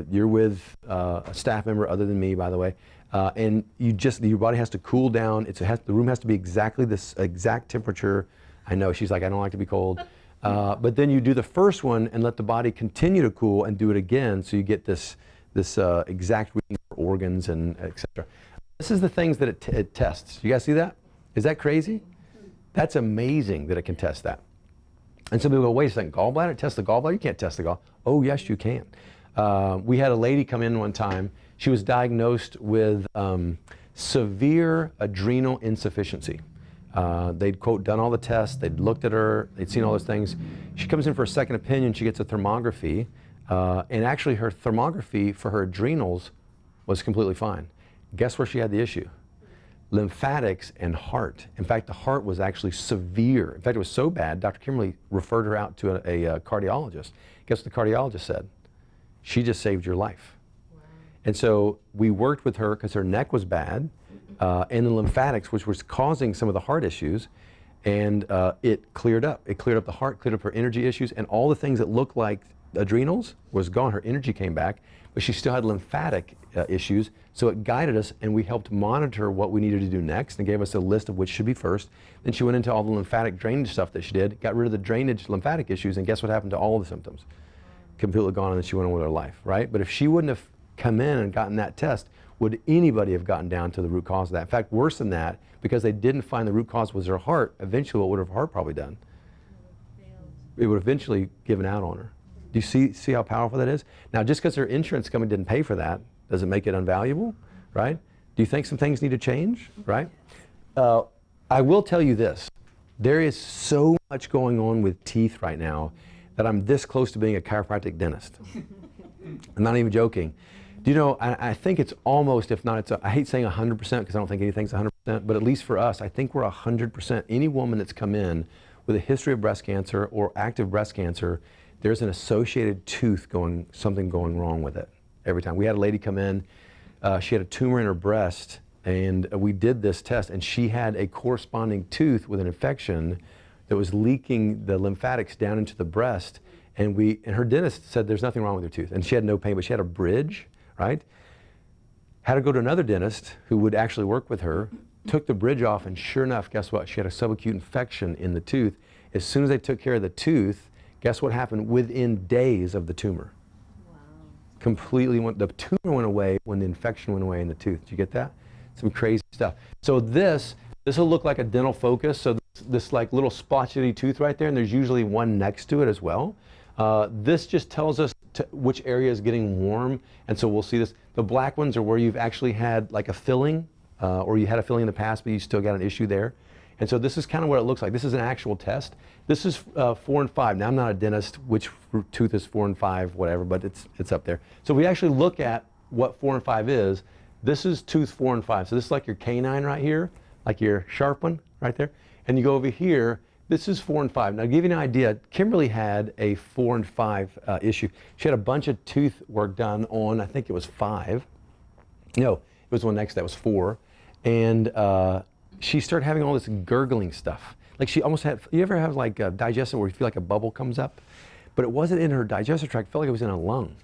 You're with a staff member other than me, by the way, and your body has to cool down. The room has to be exactly this exact temperature. I know she's like, I don't like to be cold. But then you do the first one and let the body continue to cool and do it again, so you get this exact reading for organs and etc. This is the things that it tests. You guys see that? Is that crazy? That's amazing that it can test that. And some people go, wait a second, gallbladder? Test the gallbladder? You can't test the gallbladder. Oh, yes, you can. We had a lady come in one time. She was diagnosed with severe adrenal insufficiency. They'd, quote, done all the tests, they'd looked at her, they'd seen all those things. She comes in for a second opinion, she gets a thermography, and actually her thermography for her adrenals was completely fine. Guess where she had the issue? Lymphatics and heart. In fact, the heart was actually severe. In fact, it was so bad, Dr. Kimberly referred her out to a cardiologist. Guess what the cardiologist said? She just saved your life. Wow. And so we worked with her because her neck was bad, and the lymphatics, which was causing some of the heart issues, and it cleared up. It cleared up the heart, cleared up her energy issues, and all the things that looked like adrenals was gone. Her energy came back, but she still had lymphatic issues, so it guided us, and we helped monitor what we needed to do next and gave us a list of which should be first. Then she went into all the lymphatic drainage stuff that she did, got rid of the drainage lymphatic issues, and guess what happened to all the symptoms? Completely gone, and then she went on with her life, right? But if she wouldn't have come in and gotten that test, would anybody have gotten down to the root cause of that? In fact, worse than that, because they didn't find the root cause was her heart, eventually what would her heart probably done? It would have eventually given out on her. Do you see how powerful that is? Now, just because her insurance company didn't pay for that, does it make it unvaluable, right? Do you think some things need to change, right? I will tell you this. There is so much going on with teeth right now that I'm this close to being a chiropractic dentist. I'm not even joking. Do you know, I think it's almost, if not, I hate saying 100% because I don't think anything's 100%, but at least for us, I think we're 100%. Any woman that's come in with a history of breast cancer or active breast cancer, there's an associated tooth something going wrong with it every time. We had a lady come in, she had a tumor in her breast, and we did this test, and she had a corresponding tooth with an infection that was leaking the lymphatics down into the breast, and her dentist said there's nothing wrong with her tooth, and she had no pain, but she had a bridge, right? Had to go to another dentist who would actually work with her, took the bridge off, and sure enough, guess what? She had a subacute infection in the tooth. As soon as they took care of the tooth, guess what happened within days of the tumor? Wow. Completely the tumor went away when the infection went away in the tooth. Did you get that? some crazy stuff. So this will look like a dental focus. So this like little splotchy tooth right there, and there's usually one next to it as well. This just tells us which area is getting warm, and so we'll see this. The black ones are where you've actually had like a filling, or you had a filling in the past, but you still got an issue there. And so this is kind of what it looks like. This is an actual test. This is 4 and 5. Now I'm not a dentist, which tooth is 4 and 5, whatever, but it's up there. So we actually look at what 4 and 5 is. This is tooth 4 and 5. So this is like your canine right here, like your sharp one right there. And you go over here, this is 4 and 5. Now to give you an idea, Kimberly had a 4 and 5 issue. She had a bunch of tooth work done on, I think it was 5. No, it was one next, that was 4. And she started having all this gurgling stuff. Like she almost had, you ever have like a digestive where you feel like a bubble comes up? But it wasn't in her digestive tract, it felt like it was in a lung.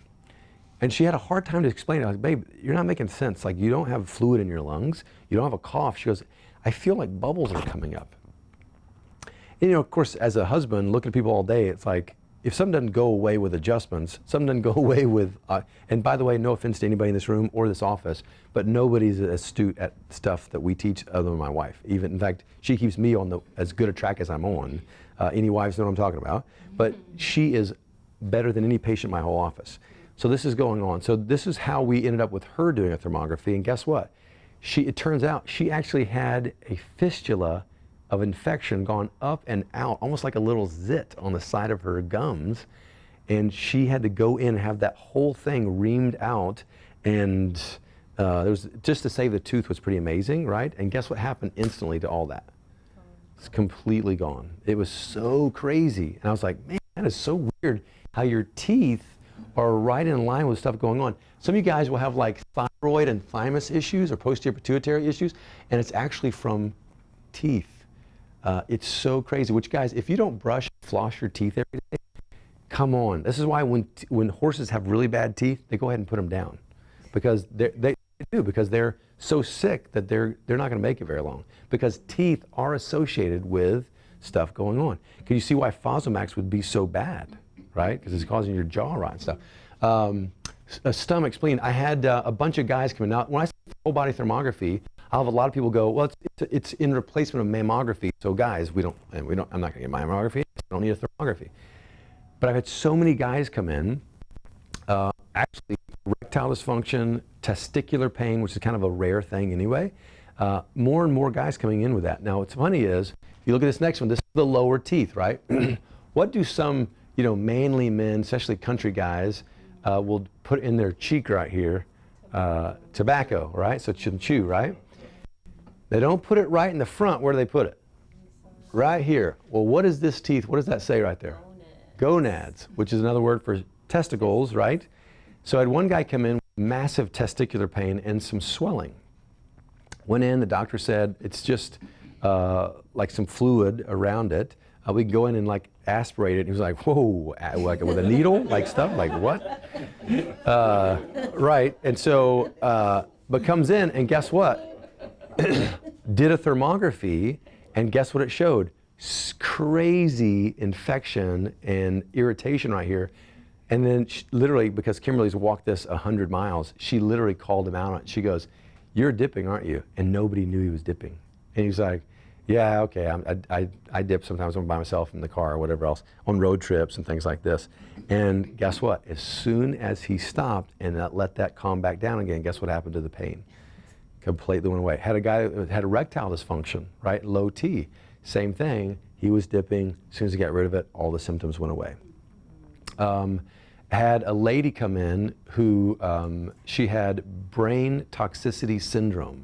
And she had a hard time to explain it. I was like, babe, you're not making sense. Like you don't have fluid in your lungs, you don't have a cough. She goes, I feel like bubbles are coming up. And, you know, of course, as a husband, looking at people all day, it's like, if something doesn't go away with adjustments, something doesn't go away with, and by the way, no offense to anybody in this room or this office, but nobody's as astute at stuff that we teach other than my wife. Even, in fact, she keeps me on as good a track as I'm on. Any wives know what I'm talking about. But she is better than any patient in my whole office. So this is going on. So this is how we ended up with her doing a thermography, and guess what? It turns out she actually had a fistula of infection gone up and out, almost like a little zit on the side of her gums. And she had to go in and have that whole thing reamed out. And there was, just to save the tooth was pretty amazing, right? And guess what happened instantly to all that? It's completely gone. It was so crazy. And I was like, man, that is so weird how your teeth are right in line with stuff going on. Some of you guys will have like thyroid and thymus issues or posterior pituitary issues, and it's actually from teeth. It's so crazy, which guys, if you don't brush, floss your teeth every day, come on. This is why when horses have really bad teeth, they go ahead and put them down. Because they do, because they're so sick that they're not gonna make it very long. Because teeth are associated with stuff going on. Can you see why Fosamax would be so bad, right? Because it's causing your jaw rot and stuff. Stomach, spleen, I had a bunch of guys come in. Now, when I say full body thermography, I'll have a lot of people go, well, it's in replacement of mammography. So guys, I'm not gonna get mammography. I don't need a thermography. But I've had so many guys come in, actually erectile dysfunction, testicular pain, which is kind of a rare thing anyway. More and more guys coming in with that. Now, what's funny is, if you look at this next one, this is the lower teeth, right? What do some, manly men, especially country guys, will put in their cheek right here? Tobacco, right? So chew, right? They don't put it right in the front. Where do they put it? Right here. Well, what is this teeth? What does that say right there? Gonads, which is another word for testicles, right? So I had one guy come in with massive testicular pain and some swelling. Went in, the doctor said it's just like some fluid around it. We can go in and like aspirate it. He was like, whoa, like with a needle, like stuff, like what? Right, and so, but comes in and guess what? Did a thermography, and guess what it showed? Crazy infection and irritation right here. And then literally, because Kimberly's walked this 100 miles, she literally called him out on it. She goes, you're dipping, aren't you? And nobody knew he was dipping. And he's like, yeah, okay, I dip sometimes when I'm by myself in the car or whatever else, on road trips and things like this. And guess what? As soon as he stopped and let that calm back down again, guess what happened to the pain? Completely went away. Had a guy that had erectile dysfunction, right? Low T. Same thing. He was dipping. As soon as he got rid of it, all the symptoms went away. Had a lady come in who she had brain toxicity syndrome.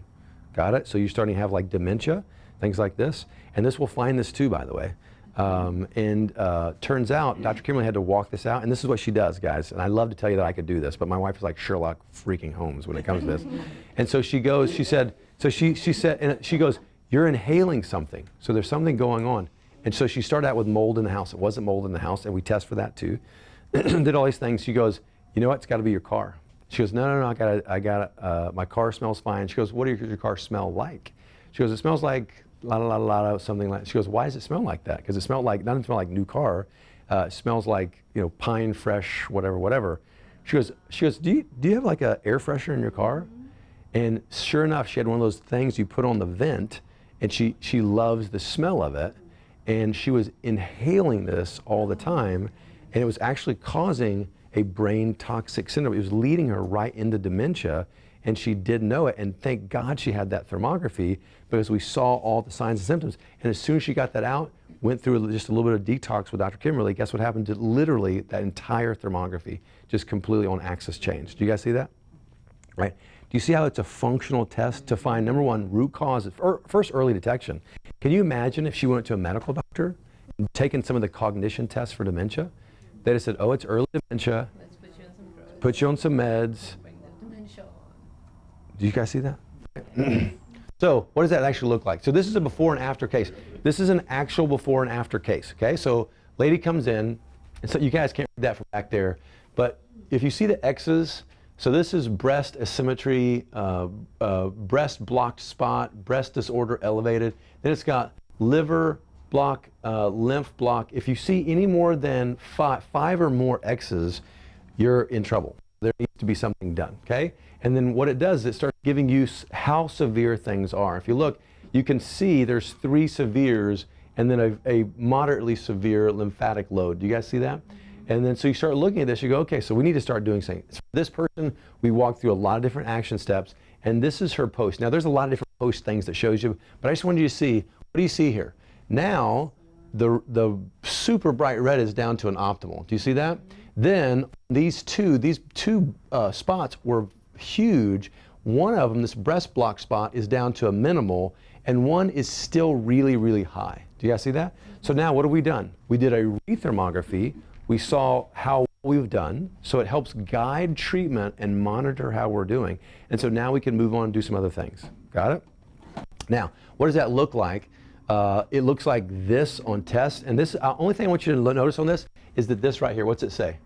Got it? So you're starting to have like dementia, things like this. And this will find this too, by the way. Turns out Dr. Kimberly had to walk this out, and this is what she does, guys. And I love to tell you that I could do this, but my wife is like Sherlock freaking Holmes when it comes to this. And so she goes, she said, and she goes, you're inhaling something. So there's something going on. And so she started out with mold in the house. It wasn't mold in the house, and we test for that too. Did all these things. She goes, you know what? It's got to be your car. She goes, no, I got my car smells fine. She goes, what does your car smell like? She goes, it smells like something like. She goes, why does it smell like that? Because it smelled like, doesn't smell like new car. It smells like pine fresh, whatever. She goes, do you have like a air freshener in your car? And sure enough, she had one of those things you put on the vent, and she loves the smell of it. And she was inhaling this all the time, and it was actually causing a brain toxic syndrome. It was leading her right into dementia, and she didn't know it. And thank God she had that thermography, because we saw all the signs and symptoms. And as soon as she got that out, went through just a little bit of detox with Dr. Kimberly, guess what happened to literally that entire thermography? Just completely on axis changed. Do you guys see that? Right? Do you see how it's a functional test to find, number one, root cause, first early detection? Can you imagine if she went to a medical doctor and taken some of the cognition tests for dementia? They'd have said, oh, it's early dementia. Let's put you on some drugs. Put you on some meds. Bring the dementia on. Do you guys see that? So what does that actually look like? So this is a before and after case. This is an actual before and after case, okay? So lady comes in, and so you guys can't read that from back there, but if you see the X's, so this is breast asymmetry, breast blocked spot, breast disorder elevated. Then it's got liver block, lymph block. If you see any more than five or more X's, you're in trouble. There needs to be something done, okay? And then what it does is it starts giving you how severe things are. If you look, you can see there's 3 severes and then a moderately severe lymphatic load. Do you guys see that? And then so you start looking at this, you go, okay, so we need to start doing things. For this person, we walked through a lot of different action steps, and this is her post. Now there's a lot of different post things that shows you, but I just wanted you to see, what do you see here? Now, the super bright red is down to an optimal. Do you see that? Then these two spots were huge. One of them, this breast block spot, is down to a minimal, and one is still really, really high. Do you guys see that? So now what have we done? We did a rethermography. We saw how we've done, so it helps guide treatment and monitor how we're doing. And so now we can move on and do some other things. Got it? Now, what does that look like? It looks like this on test. And this, only thing I want you to notice on this is that this right here, what's it say?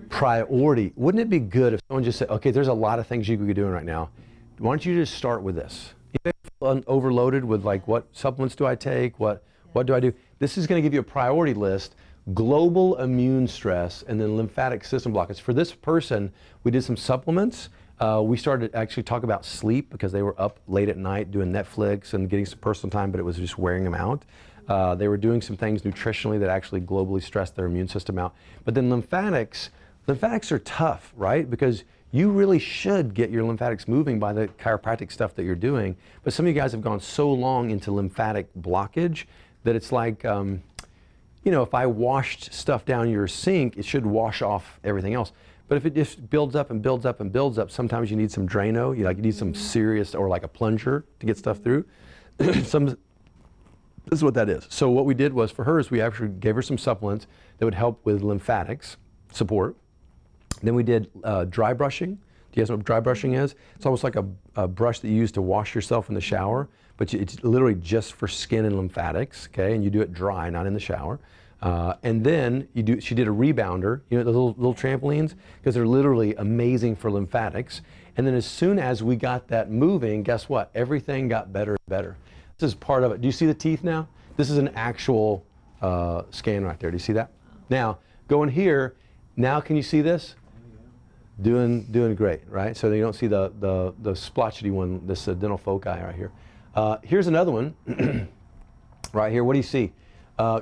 Priority. Wouldn't it be good if someone just said, okay, there's a lot of things you could be doing right now. Why don't you just start with this? If you're overloaded with like, what supplements do I take? What do I do? This is going to give you a priority list. Global immune stress, and then lymphatic system blockage. For this person, we did some supplements. We started to actually talk about sleep because they were up late at night doing Netflix and getting some personal time, but it was just wearing them out. They were doing some things nutritionally that actually globally stressed their immune system out. But then lymphatics are tough, right? Because you really should get your lymphatics moving by the chiropractic stuff that you're doing. But some of you guys have gone so long into lymphatic blockage that it's like, you know, if I washed stuff down your sink, it should wash off everything else. But if it just builds up and builds up and builds up, sometimes you need some Drano. You need some serious, or like a plunger to get stuff through. This is what that is. So what we did was, for her, is we actually gave her some supplements that would help with lymphatics support. Then we did dry brushing. Do you guys know what dry brushing is? It's almost like a brush that you use to wash yourself in the shower, but it's literally just for skin and lymphatics, okay? And you do it dry, not in the shower. And then she did a rebounder, you know, the little trampolines, because they're literally amazing for lymphatics. And then as soon as we got that moving, guess what? Everything got better and better. This is part of it. Do you see the teeth now? This is an actual scan right there. Do you see that? Now, go in here. Now, can you see this? Doing great, right? So you don't see the splotchety one, this dental foci right here. Here's another one right here. What do you see?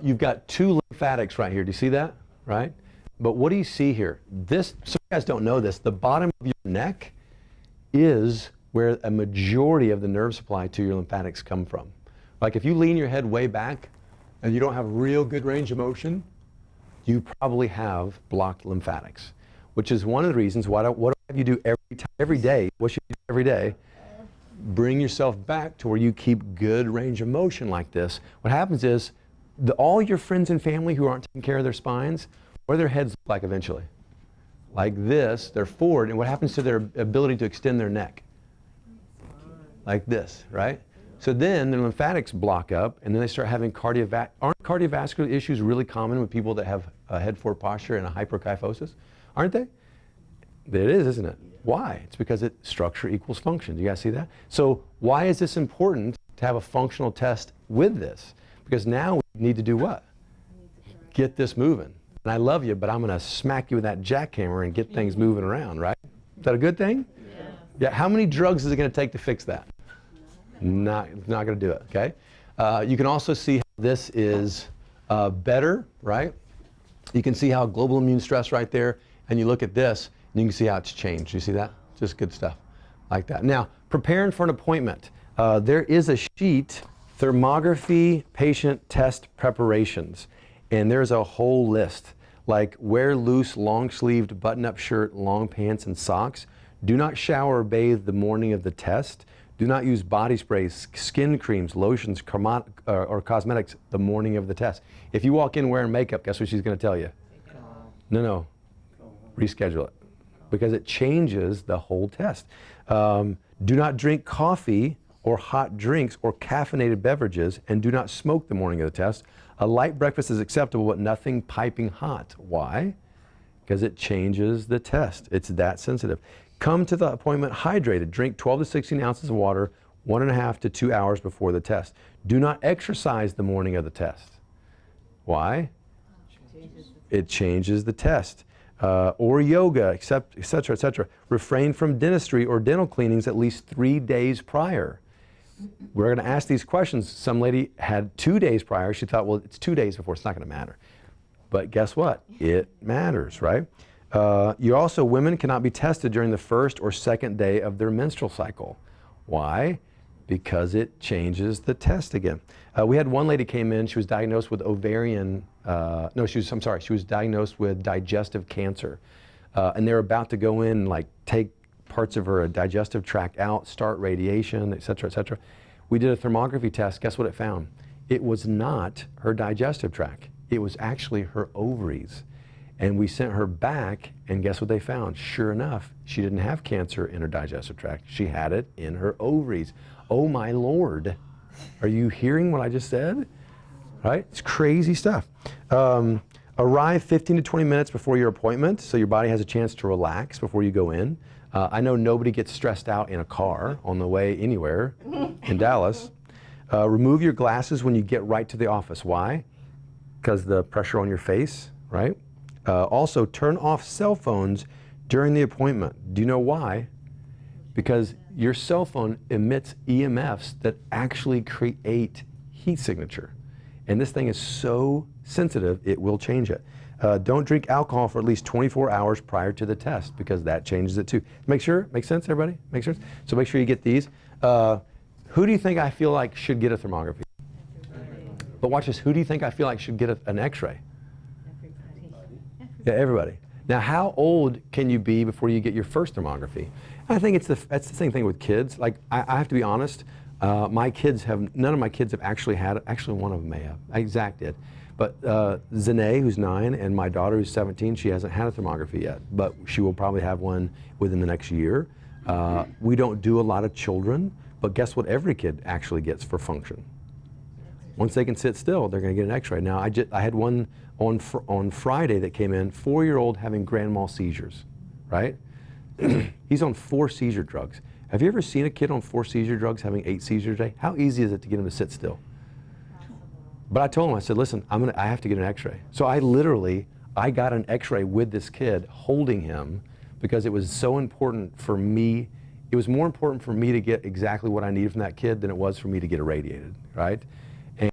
You've got 2 lymphatics right here. Do you see that? Right? But what do you see here? This, so you guys don't know this, the bottom of your neck is where a majority of the nerve supply to your lymphatics come from. Like if you lean your head way back and you don't have real good range of motion, you probably have blocked lymphatics, which is one of the reasons what do I have you do every day? What should you do every day? Bring yourself back to where you keep good range of motion like this. What happens is all your friends and family who aren't taking care of their spines, what do their heads look like eventually? Like this, they're forward, and what happens to their ability to extend their neck? Like this, right? So then their lymphatics block up, and then they start having aren't cardiovascular issues really common with people that have a head forward posture and a hyperkyphosis? Aren't they? It is, isn't it? Why? It's because structure equals function. Do you guys see that? So why is this important to have a functional test with this? Because now we need to do what? Get this moving. And I love you, but I'm going to smack you with that jackhammer and get things moving around, right? Is that a good thing? Yeah. Yeah, how many drugs is it going to take to fix that? Not going to do it, okay? You can also see how this is better, right? You can see how global immune stress right there, and you look at this, and you can see how it's changed. You see that? Just good stuff like that. Now, preparing for an appointment. There is a sheet, Thermography Patient Test Preparations, and there's a whole list, like wear loose, long-sleeved, button-up shirt, long pants, and socks. Do not shower or bathe the morning of the test. Do not use body sprays, skin creams, lotions, or cosmetics the morning of the test. If you walk in wearing makeup, guess what she's going to tell you? No. Reschedule it, because it changes the whole test. Do not drink coffee or hot drinks or caffeinated beverages, and do not smoke the morning of the test. A light breakfast is acceptable, but nothing piping hot. Why? Because it changes the test. It's that sensitive. Come to the appointment hydrated. Drink 12 to 16 ounces of water 1.5 to 2 hours before the test. Do not exercise the morning of the test. Why? It changes the test. Or yoga, et cetera, et cetera. Refrain from dentistry or dental cleanings at least 3 days prior. We're going to ask these questions. Some lady had 2 days prior. She thought, well, it's 2 days before. It's not going to matter. But guess what? It matters, right? Women cannot be tested during the first or second day of their menstrual cycle. Why? Because it changes the test again. We had one lady came in, she was diagnosed with she was diagnosed with digestive cancer. And they're about to go in and like take parts of her digestive tract out, start radiation, et cetera, et cetera. We did a thermography test. Guess what it found? It was not her digestive tract. It was actually her ovaries. And we sent her back, and guess what they found? Sure enough, she didn't have cancer in her digestive tract. She had it in her ovaries. Oh my Lord. Are you hearing what I just said? Right? It's crazy stuff. Arrive 15 to 20 minutes before your appointment so your body has a chance to relax before you go in. I know nobody gets stressed out in a car on the way anywhere in Dallas. Remove your glasses when you get right to the office. Why? Because the pressure on your face, right? Also, turn off cell phones during the appointment. Do you know why? Because your cell phone emits EMFs that actually create heat signature. And this thing is so sensitive, it will change it. Don't drink alcohol for at least 24 hours prior to the test, because that changes it too. Make sure, makes sense, everybody? Makes sense? So make sure you get these. Who do you think I feel like should get a thermography? But watch this, who do you think I feel like should get an x-ray? Yeah, everybody. Now, how old can you be before you get your first thermography? I think that's the same thing with kids. Like, I have to be honest, none of my kids have actually had it. Actually, one of them may have. Zach did. But Zanae, who's 9, and my daughter, who's 17, she hasn't had a thermography yet, but she will probably have one within the next year. We don't do a lot of children, but guess what every kid actually gets for function? Once they can sit still, they're going to get an x-ray. Now, I had one on Friday that came in, 4-year-old having grand mal seizures, right? He's on 4 seizure drugs. Have you ever seen a kid on 4 seizure drugs having 8 seizures a day? How easy is it to get him to sit still? But I told him, I said, listen, I have to get an x-ray. So I got an x-ray with this kid holding him because it was so important for me. It was more important for me to get exactly what I needed from that kid than it was for me to get irradiated, right?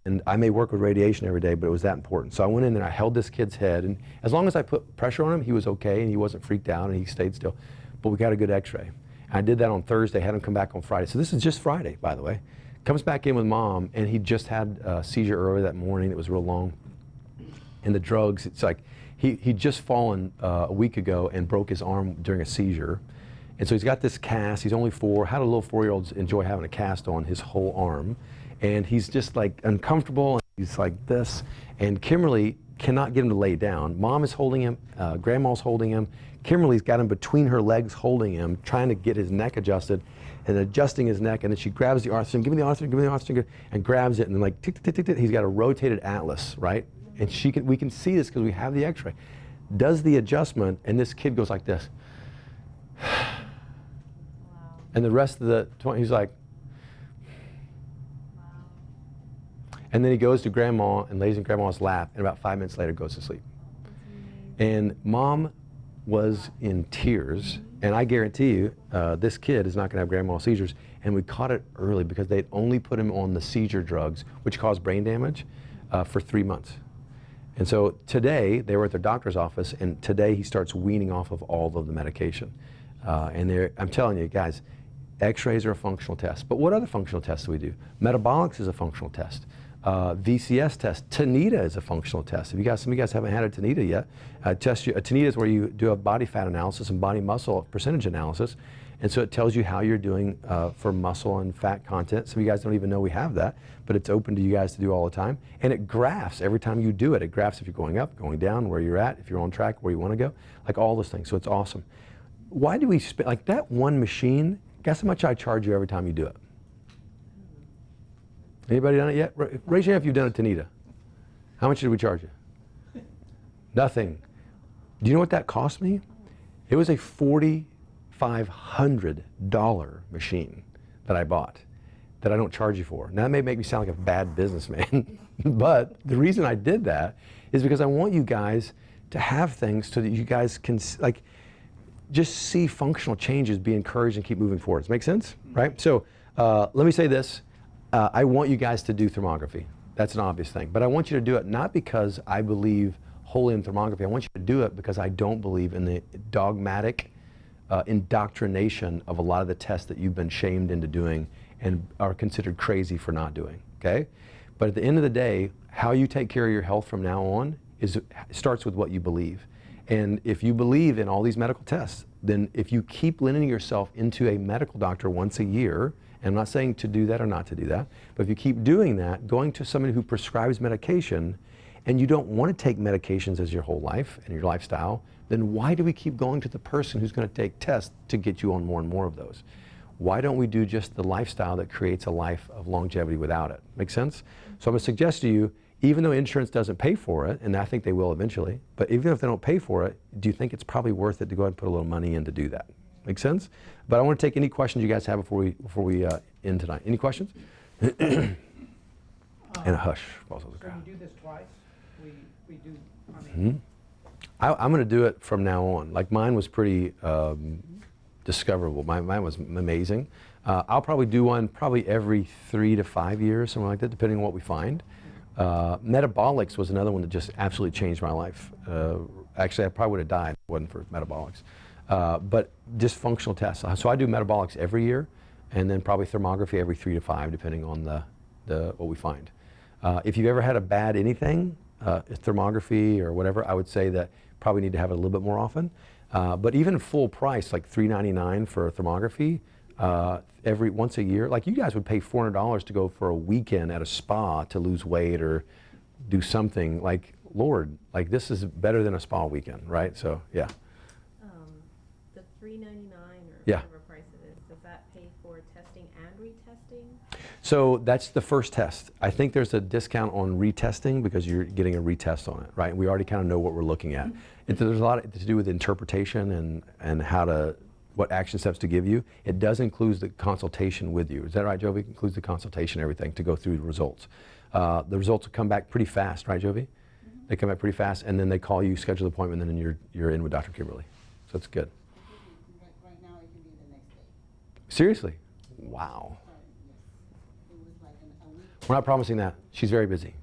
And I may work with radiation every day, but it was that important. So I went in there, I held this kid's head, and as long as I put pressure on him, he was okay, and he wasn't freaked out, and he stayed still. But we got a good x-ray. I did that on Thursday, had him come back on Friday. So this is just Friday, by the way. Comes back in with mom, and he just had a seizure earlier that morning. It was real long. And the drugs, it's like, he'd just fallen a week ago and broke his arm during a seizure. And so he's got this cast. He's only 4. How do little 4-year-olds enjoy having a cast on his whole arm? And he's just like uncomfortable, and he's like this. And Kimberly cannot get him to lay down. Mom is holding him, grandma's holding him. Kimberly's got him between her legs holding him, trying to get his neck adjusted and adjusting his neck. And then she grabs the arthrogen, give me the arthrogen, and grabs it. And then like, tick, tick, tick, tick, he's got a rotated atlas, right? And we can see this because we have the x-ray. Does the adjustment, and this kid goes like this. Wow. And the rest of the 20, he's like, and then he goes to grandma and lays in grandma's lap, and about 5 minutes later goes to sleep. And mom was in tears, And I guarantee you, this kid is not going to have grand mal seizures. And we caught it early because they'd only put him on the seizure drugs, which cause brain damage, for 3 months. And so today, they were at their doctor's office, and today he starts weaning off of all of the medication. I'm telling you, guys, X-rays are a functional test. But what other functional tests do we do? Metabolics is a functional test. VCS test. Tanita is a functional test. Some of you guys haven't had a Tanita yet. A Tanita is where you do a body fat analysis and body muscle percentage analysis. And so it tells you how you're doing for muscle and fat content. Some of you guys don't even know we have that, but it's open to you guys to do all the time. And it graphs every time you do it. It graphs if you're going up, going down, where you're at, if you're on track, where you want to go, like all those things. So it's awesome. Why do we spend, like that one machine, guess how much I charge you every time you do it? Anybody done it yet? Raise your hand if you've done it, Tanita. How much did we charge you? Nothing. Do you know what that cost me? It was a $4,500 machine that I bought that I don't charge you for. Now that may make me sound like a bad businessman, but the reason I did that is because I want you guys to have things so that you guys can just see functional changes, be encouraged, and keep moving forward. Does that make sense? Right? So let me say this. I want you guys to do thermography. That's an obvious thing. But I want you to do it not because I believe wholly in thermography. I want you to do it because I don't believe in the dogmatic indoctrination of a lot of the tests that you've been shamed into doing and are considered crazy for not doing, okay? But at the end of the day, how you take care of your health from now on starts with what you believe. And if you believe in all these medical tests, then if you keep lending yourself into a medical doctor once a year, and I'm not saying to do that or not to do that, but if you keep doing that, going to somebody who prescribes medication, and you don't want to take medications as your whole life and your lifestyle, then why do we keep going to the person who's going to take tests to get you on more and more of those? Why don't we do just the lifestyle that creates a life of longevity without it? Make sense? So I'm going to suggest to you, even though insurance doesn't pay for it, and I think they will eventually, but even if they don't pay for it, do you think it's probably worth it to go ahead and put a little money in to do that? Make sense? But I want to take any questions you guys have before we end tonight. Any questions? And a hush. So you do this twice? We do, I'm going to do it from now on. Like mine was pretty discoverable. Mine was amazing. I'll probably do one probably every 3 to 5 years, something like that, depending on what we find. Metabolics was another one that just absolutely changed my life. Actually, I probably would have died if it wasn't for metabolics. But just functional tests. So I do metabolics every year, and then probably thermography every 3 to 5, depending on what we find. If you've ever had a bad anything, thermography or whatever, I would say that probably need to have it a little bit more often. But even full price, like $399 for thermography, once a year, like you guys would pay $400 to go for a weekend at a spa to lose weight or do something. Like, Lord, like this is better than a spa weekend, right? So yeah. The $399 or Yeah. whatever price it is, does that pay for testing and retesting? So that's the first test. I think there's a discount on retesting because you're getting a retest on it, right? We already kind of know what we're looking at. There's a lot to do with interpretation and what action steps to give you. It does include the consultation with you. Is that right, Jovi? It includes the consultation, everything, to go through the results. The results will come back pretty fast, right, Jovi? They come back pretty fast, and then they call you, schedule the appointment, and then you're in with Dr. Kimberly. So it's good. Right now, it can be the next day. Seriously? Wow. It was like a week. We're not promising that. She's very busy.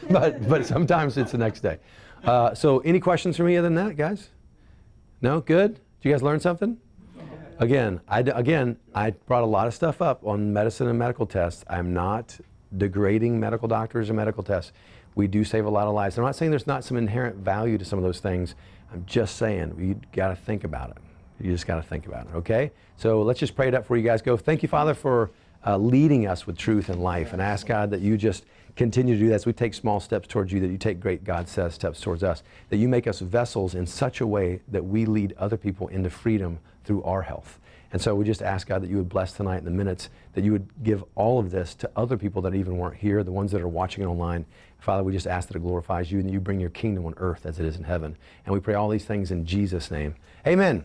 but sometimes it's the next day. So any questions for me other than that, guys? No? Good? Did you guys learn something? Again, I brought a lot of stuff up on medicine and medical tests. I'm not degrading medical doctors or medical tests. We do save a lot of lives. I'm not saying there's not some inherent value to some of those things. I'm just saying you got to think about it. You just got to think about it, okay? So let's just pray it up before you guys go. Thank you, Father, for leading us with truth and life. And I ask, God, that you just continue to do that as we take small steps towards you, that you take great, God says, steps towards us, that you make us vessels in such a way that we lead other people into freedom through our health. And so we just ask, God, that you would bless tonight in the minutes, that you would give all of this to other people that even weren't here, the ones that are watching it online. Father, we just ask that it glorifies you and that you bring your kingdom on earth as it is in heaven. And we pray all these things in Jesus' name. Amen.